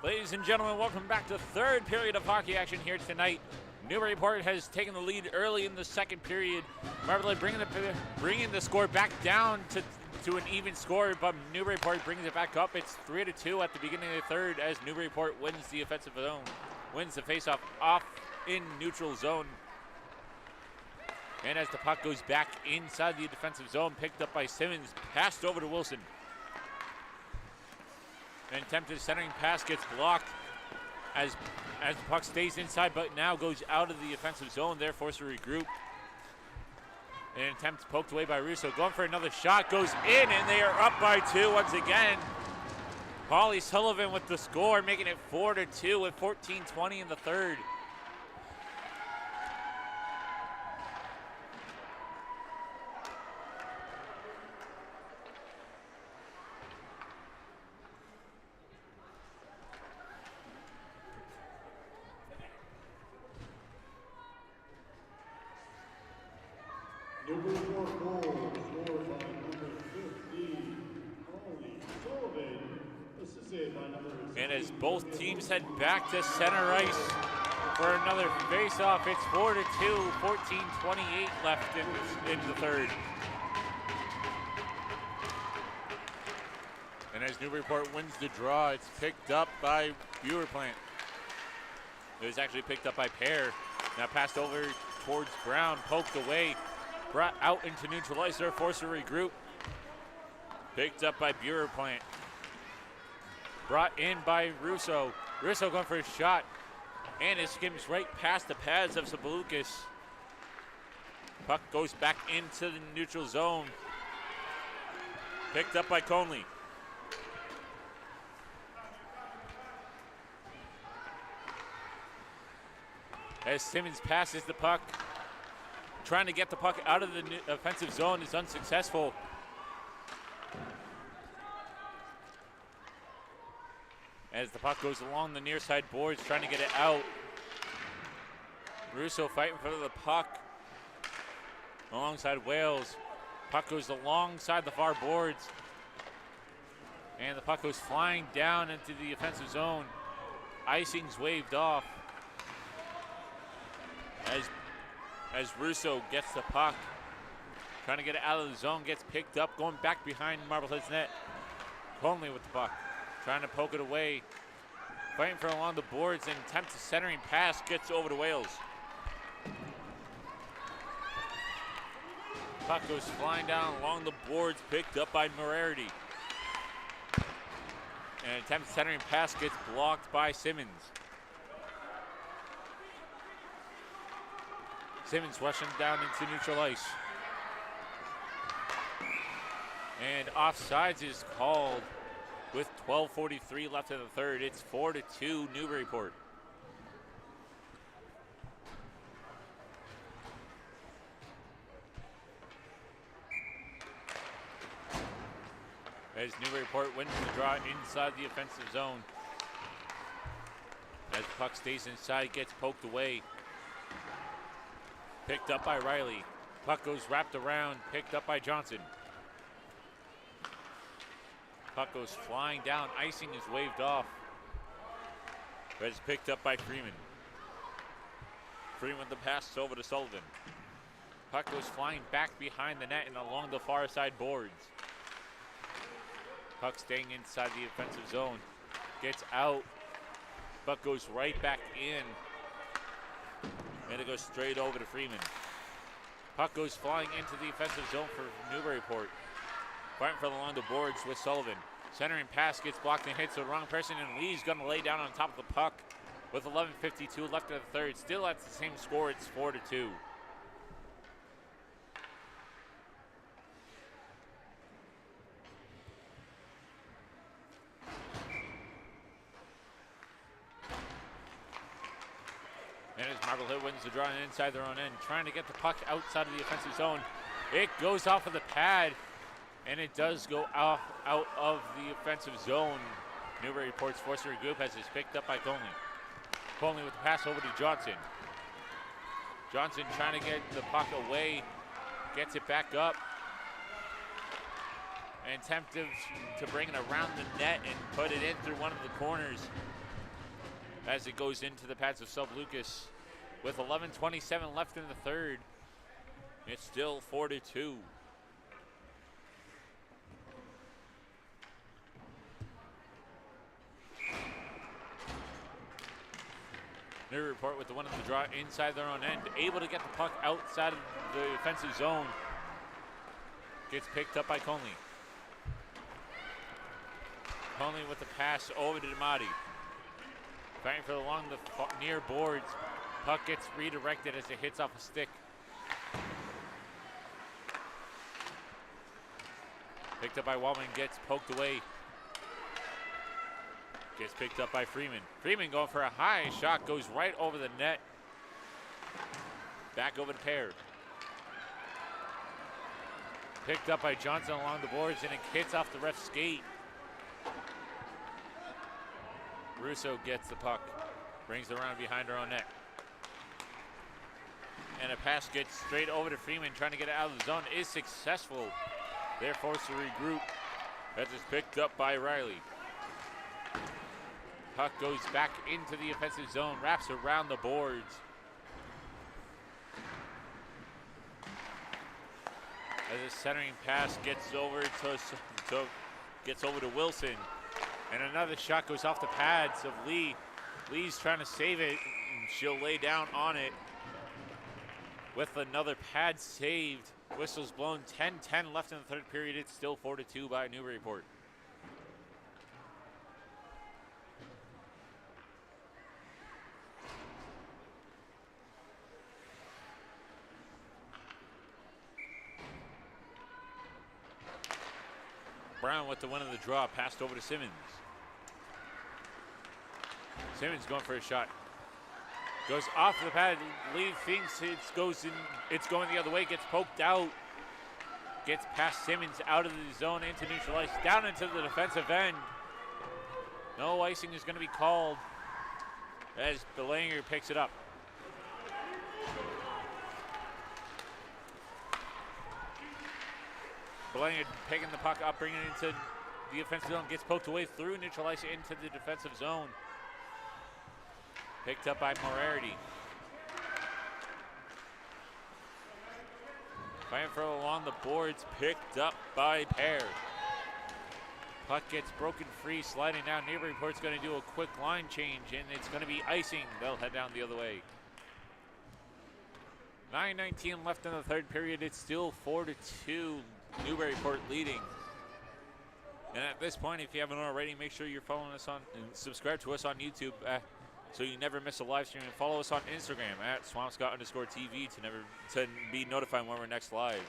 Ladies and gentlemen, welcome back to third period of hockey action here tonight. Newburyport has taken the lead early in the second period. Marblehead bringing the score back down to an even score, but Newburyport brings it back up. It's 3-2 at the beginning of the third as Newburyport wins the offensive zone, wins the faceoff off in neutral zone. And as the puck goes back inside the defensive zone, picked up by Simmons, passed over to Wilson. An attempted centering pass gets blocked as the puck stays inside, but now goes out of the offensive zone. They're forced to regroup. An attempt poked away by Russo. Going for another shot, goes in, and they are up by 2 once again. Paulie Sullivan with the score, making it 4-2 with 14:20 in the third. Newburyport goal scored by number 15, Paulie Sullivan, assisted by number 16. And as both teams head back to center ice for another face-off, it's 4-2, 14:28 left in the third. And as Newburyport wins the draw, it's picked up by Buerplant. It was actually picked up by Pear. Now passed over towards Brown, poked away, brought out into neutral ice. They're forced to regroup. Picked up by Buerplant. Brought in by Russo. Russo going for a shot, and it skims right past the pads of Sabalukas. Puck goes back into the neutral zone. Picked up by Conley. As Simmons passes the puck, trying to get the puck out of the offensive zone is unsuccessful. As the puck goes along the near side boards, trying to get it out. Russo fighting for the puck alongside Wales. Puck goes alongside the far boards. And the puck goes flying down into the offensive zone. Icing's waved off. As Russo gets the puck, trying to get it out of the zone, gets picked up, going back behind Marblehead's net. Conley with the puck, trying to poke it away, fighting for along the boards, and attempts a centering pass, gets over to Wales. Puck goes flying down along the boards, picked up by Moriarty. An attempted centering pass gets blocked by Simmons. Simmons rushing down into neutral ice. And offsides is called with 12:43 left in the third. It's 4-2 Newburyport. As Newburyport wins the draw inside the offensive zone. As the puck stays inside, gets poked away. Picked up by Riley. Puck goes wrapped around, picked up by Johnson. Puck goes flying down, icing is waved off. But it's picked up by Freeman. Freeman the pass over to Sullivan. Puck goes flying back behind the net and along the far side boards. Puck staying inside the offensive zone. Gets out. Puck goes right back in. And it goes straight over to Freeman. Puck goes flying into the offensive zone for Newburyport. Fighting for along the boards with Sullivan. Centering pass gets blocked and hits the wrong person, and Lee's going to lay down on top of the puck with 11:52 left in the third. Still at the same score, it's 4-2. And as Marblehead wins the draw inside their own end, trying to get the puck outside of the offensive zone. It goes off of the pad, and it does go out of the offensive zone. Newburyport's forced to regroup as it's picked up by Conley. Conley with the pass over to Johnson. Johnson trying to get the puck away, gets it back up. And attempted to bring it around the net and put it in through one of the corners. as it goes into the pads of Sub Lucas. With 11:27 left in the third, it's still 4-2. Newburyport with the one on the draw inside their own end, able to get the puck outside of the offensive zone. Gets picked up by Conley. Conley with the pass over to Damati. Fighting for along the near boards. Puck gets redirected as it hits off a stick. Picked up by Wallman, gets poked away. Gets picked up by Freeman. Freeman going for a high shot, goes right over the net. Back over to Pear. Picked up by Johnson along the boards, and it hits off the ref's skate. Russo gets the puck, brings it around behind her own net. And a pass gets straight over to Freeman, trying to get it out of the zone, is successful. They're forced to regroup. That is picked up by Riley. Puck goes back into the offensive zone, wraps around the boards. As a centering pass gets over to Wilson. And another shot goes off the pads of Lee. Lee's trying to save it, and she'll lay down on it. With another pad saved. Whistle's blown. 10-10 left in the third period. It's still 4-2 by Newburyport. Brown with the win of the draw, passed over to Simmons. Simmons going for a shot. Goes off the pad. Lee thinks it's going the other way, gets poked out. Gets past Simmons out of the zone into neutral ice, down into the defensive end. No icing is going to be called as Belanger picks it up. Belanger picking the puck up, bringing it into the offensive zone, gets poked away through neutral ice into the defensive zone. Picked up by Moriarty. Fighting for along the boards, picked up by Pear. Puck gets broken free, sliding down. Newburyport's going to do a quick line change, and it's going to be icing. They'll head down the other way. 9:19 left in the third period. It's still 4-2. Newburyport leading. And at this point, if you haven't already, make sure you're following us on and subscribe to us on YouTube so you never miss a live stream. And follow us on Instagram at Swampscott_TV to be notified when we're next live.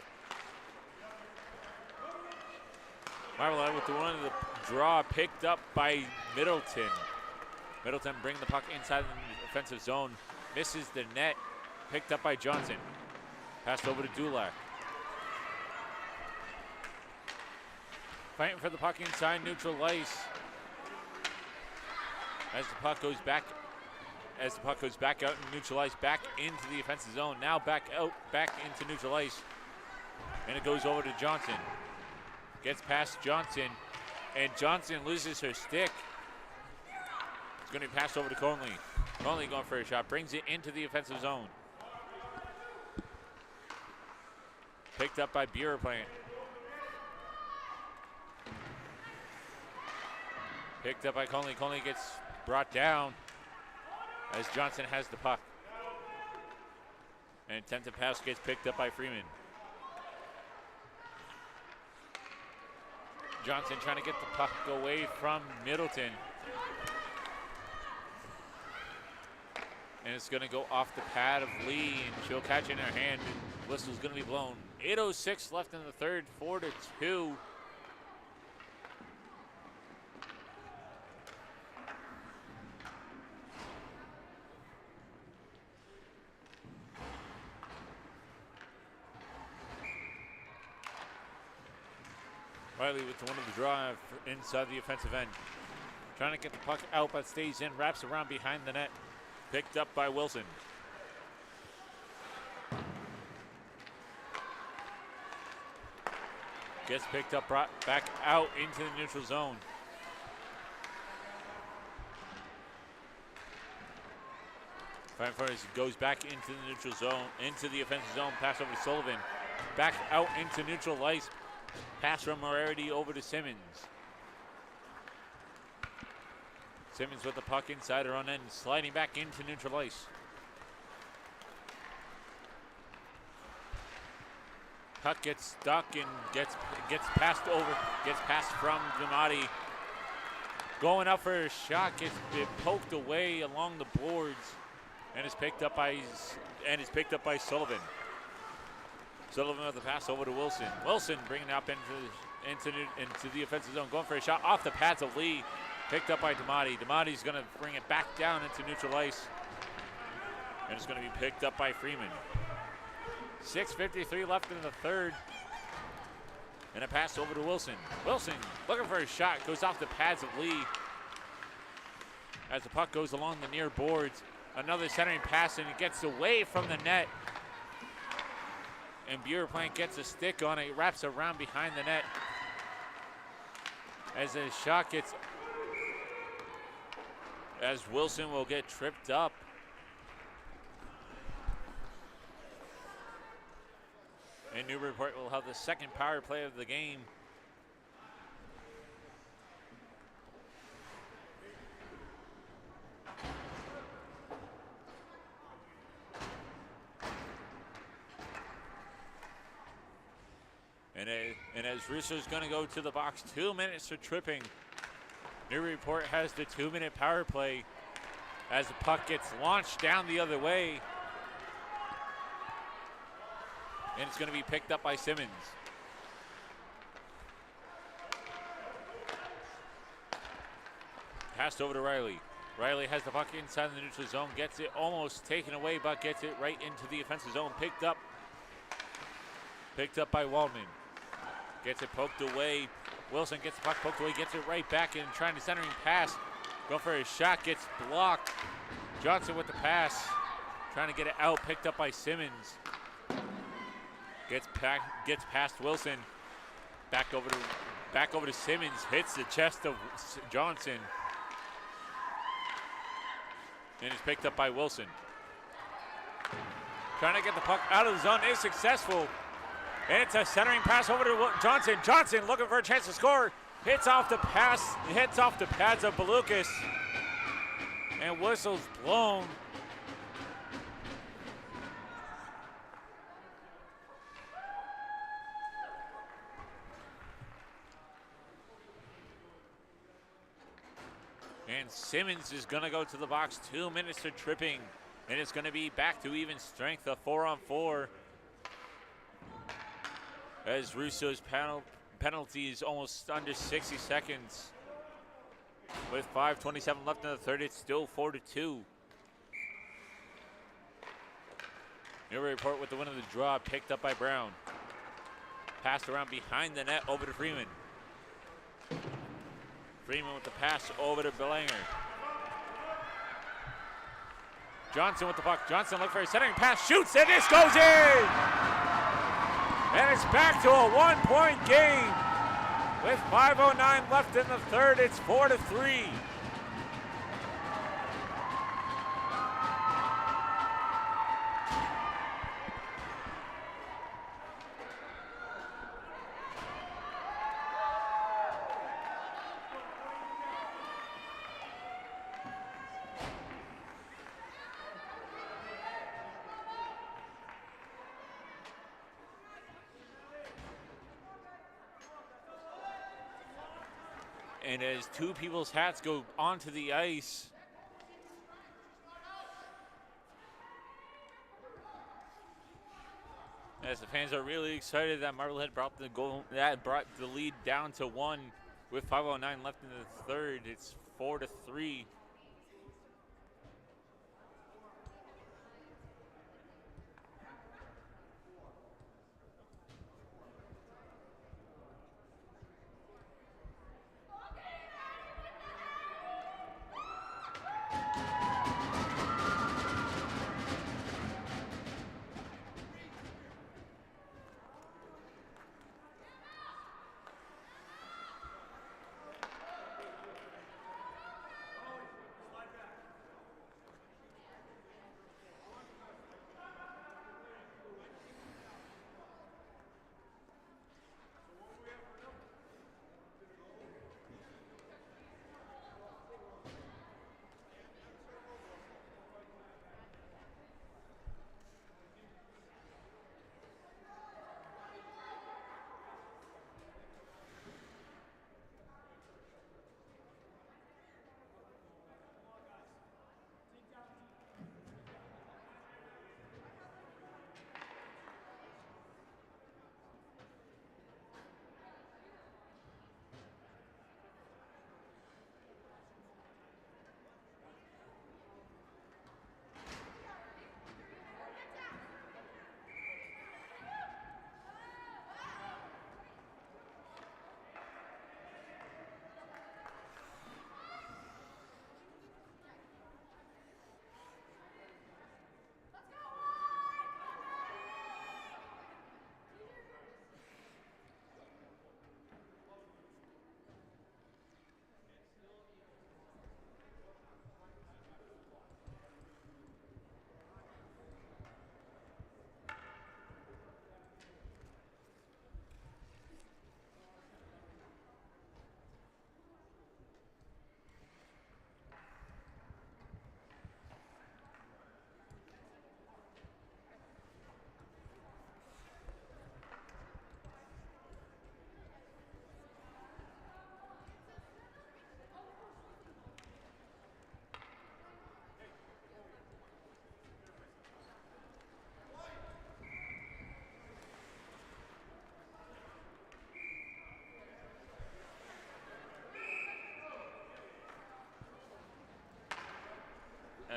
Marmalade with the one of the draw, picked up by Middleton. Middleton bringing the puck inside the offensive zone, misses the net, picked up by Johnson. Passed over to Dulac. Fighting for the puck inside neutral ice. As the puck goes back out in neutral ice, back into the offensive zone. Now back out, back into neutral ice. And it goes over to Johnson. Gets past Johnson, and Johnson loses her stick. It's going to be passed over to Conley. Conley going for a shot, brings it into the offensive zone. Picked up by Buerplant. Picked up by Conley. Conley gets brought down as Johnson has the puck. An attempted pass gets picked up by Freeman. Johnson trying to get the puck away from Middleton. And it's going to go off the pad of Lee, and she'll catch it in her hand. And whistle's going to be blown. 8:06 left in the third, 4-2. Riley with the one of the draw inside the offensive end. Trying to get the puck out, but stays in, wraps around behind the net. Picked up by Wilson. Gets picked up, brought back out into the neutral zone. Fighting for it, goes back into the neutral zone, into the offensive zone. Pass over to Sullivan. Back out into neutral ice. Pass from Moriarty over to Simmons. Simmons with the puck inside her own end, sliding back into neutral ice. Puck gets stuck and gets passed from Damati. Going up for a shot, gets poked away along the boards, and is picked up by Sullivan. Sullivan with the pass over to Wilson. Wilson bringing it up into the offensive zone, going for a shot off the pads of Lee. Picked up by Damati. Damati's going to bring it back down into neutral ice. And it's going to be picked up by Freeman. 6:53 left in the third. And a pass over to Wilson. Wilson looking for a shot. Goes off the pads of Lee. As the puck goes along the near boards. Another centering pass, and it gets away from the net. And Buerplant gets a stick on it. Wraps around behind the net. As the shot gets... As Wilson will get tripped up. And Newburyport will have the second power play of the game. And as Russo's going to go to the box, 2 minutes for tripping. Newburyport has the 2-minute power play as the puck gets launched down the other way. And it's going to be picked up by Simmons. Passed over to Riley. Riley has the puck inside the neutral zone, gets it almost taken away, but gets it right into the offensive zone. Picked up by Waldman. Gets it poked away. Wilson gets the puck poked away, gets it right back and trying to centering pass. Go for a shot, gets blocked. Johnson with the pass, trying to get it out, picked up by Simmons. Gets past Wilson. Back over to Simmons, hits the chest of Johnson. And is picked up by Wilson. Trying to get the puck out of the zone, is successful. And it's a centering pass over to Johnson. Johnson looking for a chance to score. Hits off the pads of Balukas. And whistles blown. And Simmons is going to go to the box. 2 minutes for tripping. And it's going to be back to even strength, a 4-on-4. As Russo's penalty is almost under 60 seconds. With 5:27 left in the third, it's still 4-2. Newburyport with the win of the draw, picked up by Brown. Passed around behind the net over to Freeman. Freeman with the pass over to Belanger. Johnson with the puck. Johnson looking for a centering pass, shoots, and this goes in! And it's back to a 1-point game. With 5:09 left in the third, it's 4-3. And as two people's hats go onto the ice, as the fans are really excited that Marblehead brought the lead down to 1 with 5:09 left in the third. It's 4-3.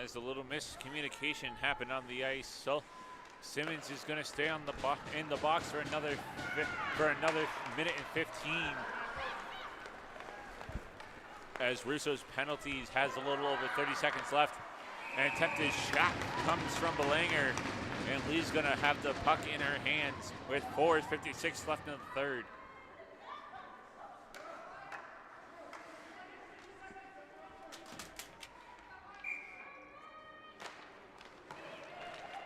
as a little miscommunication happened on the ice. So Simmons is going to stay on in the box for another minute and 15. As Russo's penalties has a little over 30 seconds left. An attempted shot comes from Belanger, and Lee's going to have the puck in her hands with 4:56 left in the third.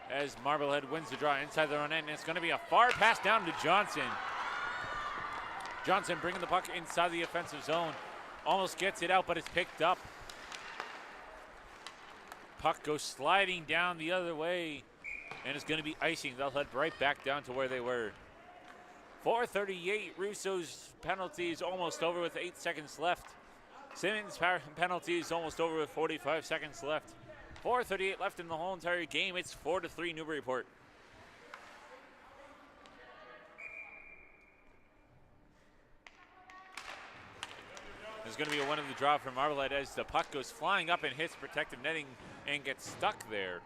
As Marblehead wins the draw inside their own end, and it's going to be a far pass down to Johnson. Johnson bringing the puck inside the offensive zone. Almost gets it out, but it's picked up. Puck goes sliding down the other way, and it's going to be icing. They'll head right back down to where they were. 4:38, Russo's penalty is almost over with 8 seconds left. Simmons' penalty is almost over with 45 seconds left. 4:38 left in the whole entire game. It's 4-3 Newburyport. There's going to be a one of the draw for Marblehead as the puck goes flying up and hits protective netting and gets stuck there.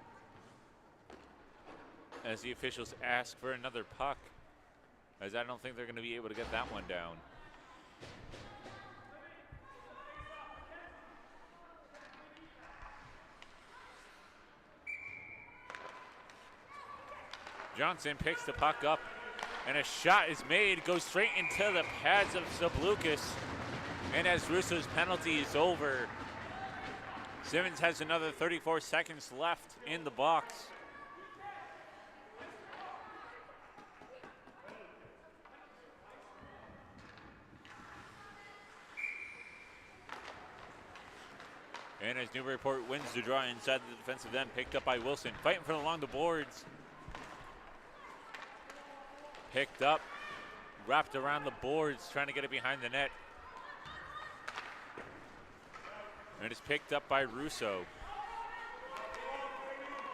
As the officials ask for another puck, as I don't think they're going to be able to get that one down. Johnson picks the puck up, and a shot is made, goes straight into the pads of Zablukas. And as Russo's penalty is over, Simmons has another 34 seconds left in the box. And as Newburyport wins the draw inside the defensive end, picked up by Wilson, fighting for along the boards. Picked up, wrapped around the boards, trying to get it behind the net. And it's picked up by Russo.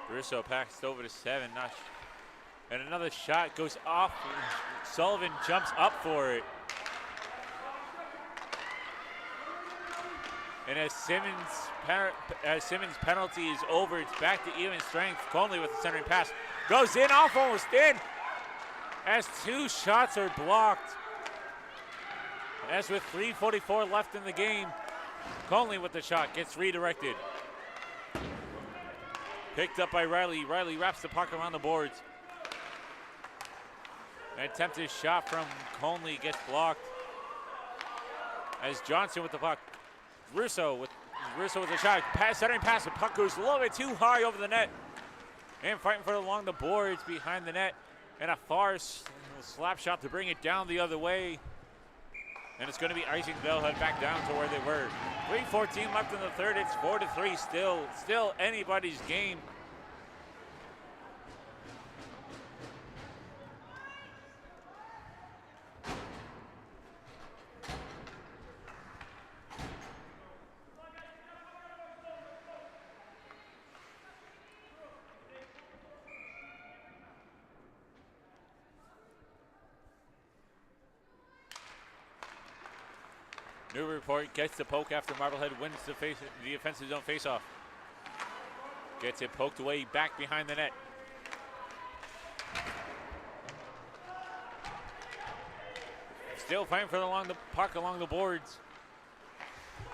Russo passed over to 7. And another shot goes off. Sullivan jumps up for it. And as Simmons' penalty is over, it's back to even strength. Conley with the centering pass. Goes in, off, almost in. As 2 shots are blocked. As with 3:44 left in the game, Conley with the shot gets redirected. Picked up by Riley. Riley wraps the puck around the boards. An attempted shot from Conley gets blocked. As Johnson with the puck. Russo with the shot. Centering pass. The puck goes a little bit too high over the net. And fighting for it along the boards behind the net. And a far slap shot to bring it down the other way. And it's going to be icing. They'll head back down to where they were. 3:14 left in the third. It's 4-3 still anybody's game. Newburyport gets the poke after Marblehead wins the offensive zone faceoff. Gets it poked away back behind the net. Still fighting for the puck along the boards.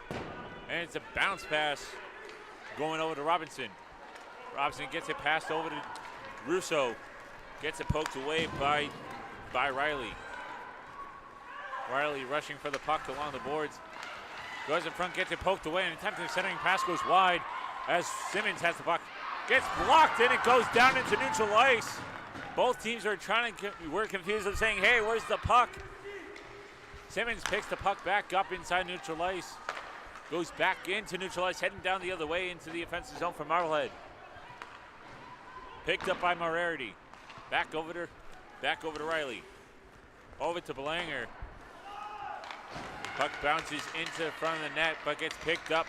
And it's a bounce pass going over to Robinson. Robinson gets it passed over to Russo. Gets it poked away by Riley. Riley rushing for the puck along the boards. Goes in front, gets it poked away, and attempting centering pass goes wide as Simmons has the puck. Gets blocked, and it goes down into neutral ice. Both teams are we're confused of saying, hey, where's the puck? Simmons picks the puck back up inside neutral ice. Goes back into neutral ice, heading down the other way into the offensive zone for Marblehead. Picked up by Moriarty. Back over to Riley. Over to Belanger. Puck bounces into the front of the net, but gets picked up.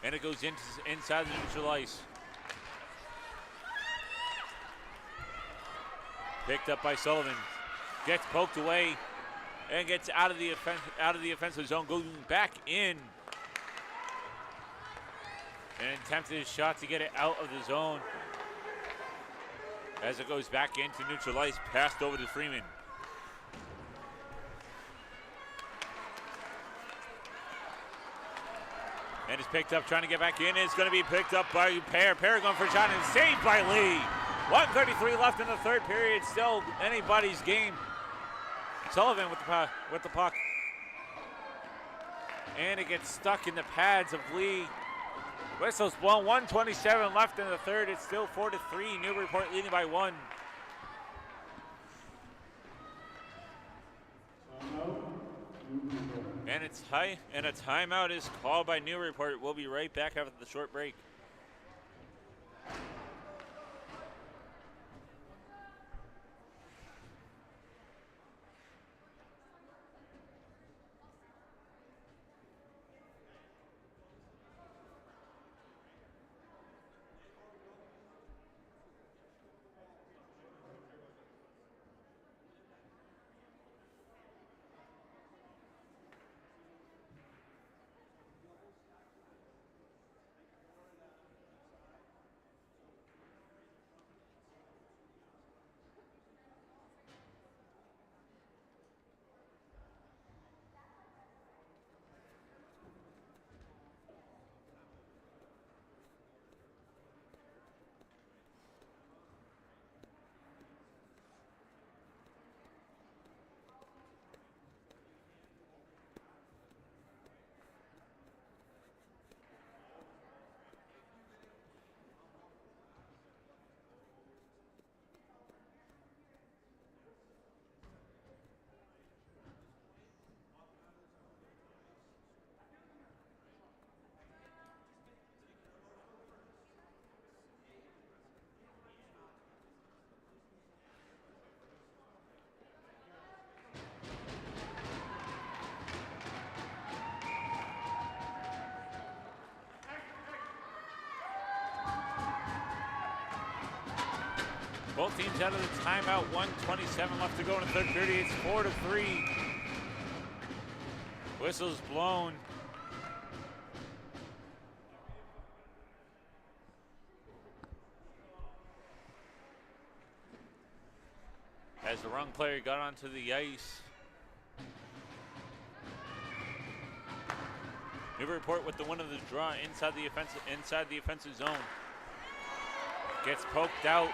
And it goes inside the neutral ice. Picked up by Sullivan. Gets poked away and gets out of the offensive zone, going back in. An attempted shot to get it out of the zone. As it goes back into neutral ice, passed over to Freeman. And it's picked up, trying to get back in. It's going to be picked up by Pear. Pear going for a shot and saved by Lee. 1:33 left in the third period. Still anybody's game. Sullivan with the puck. And it gets stuck in the pads of Lee. Whistle's blown. 1:27 left in the third. It's still 4-3. Newburyport leading by 1. And it's high, and a timeout is called by Newburyport. We'll be right back after the short break. Both teams out of the timeout. 1:27 left to go in the third period. It's 4-3. Whistle's blown. As the wrong player got onto the ice. Newburyport with the win of the draw inside the offensive zone. Gets poked out,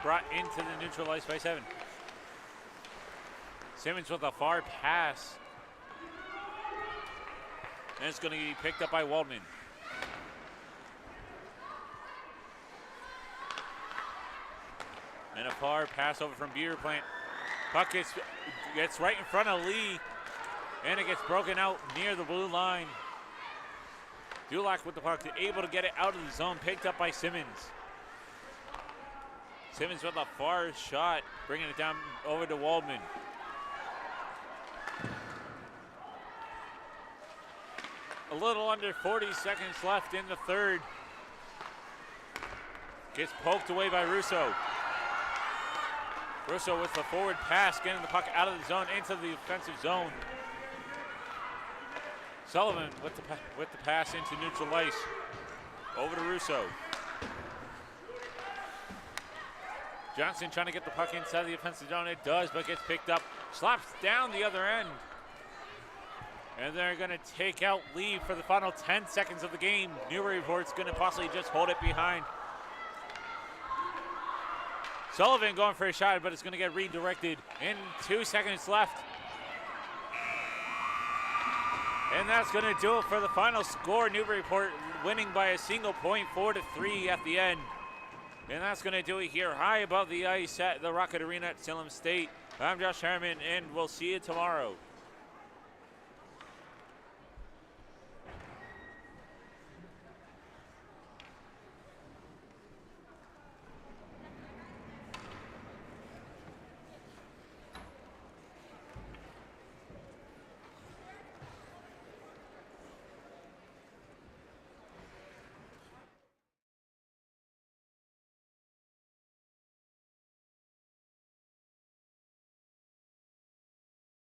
brought into the neutral ice by 7. Simmons with a far pass. And it's going to be picked up by Waldman. And a far pass over from Beaverplant. Puck gets right in front of Lee. And it gets broken out near the blue line. Dulac with the puck, able to get it out of the zone, picked up by Simmons. Simmons with a far shot, bringing it down over to Waldman. A little under 40 seconds left in the third. Gets poked away by Russo. Russo with the forward pass, getting the puck out of the zone into the offensive zone. Sullivan with the pass into neutral ice. Over to Russo. Johnson trying to get the puck inside the offensive zone. It does, but gets picked up. Slaps down the other end. And they're going to take out Lee for the final 10 seconds of the game. Newburyport's going to possibly just hold it behind. Sullivan going for a shot, but it's going to get redirected. In 2 seconds left. And that's going to do it for the final score. Newburyport winning by a single point, 4-3 at the end. And that's going to do it here high above the ice at the Rocket Arena at Salem State. I'm Josh Harriman, and we'll see you tomorrow.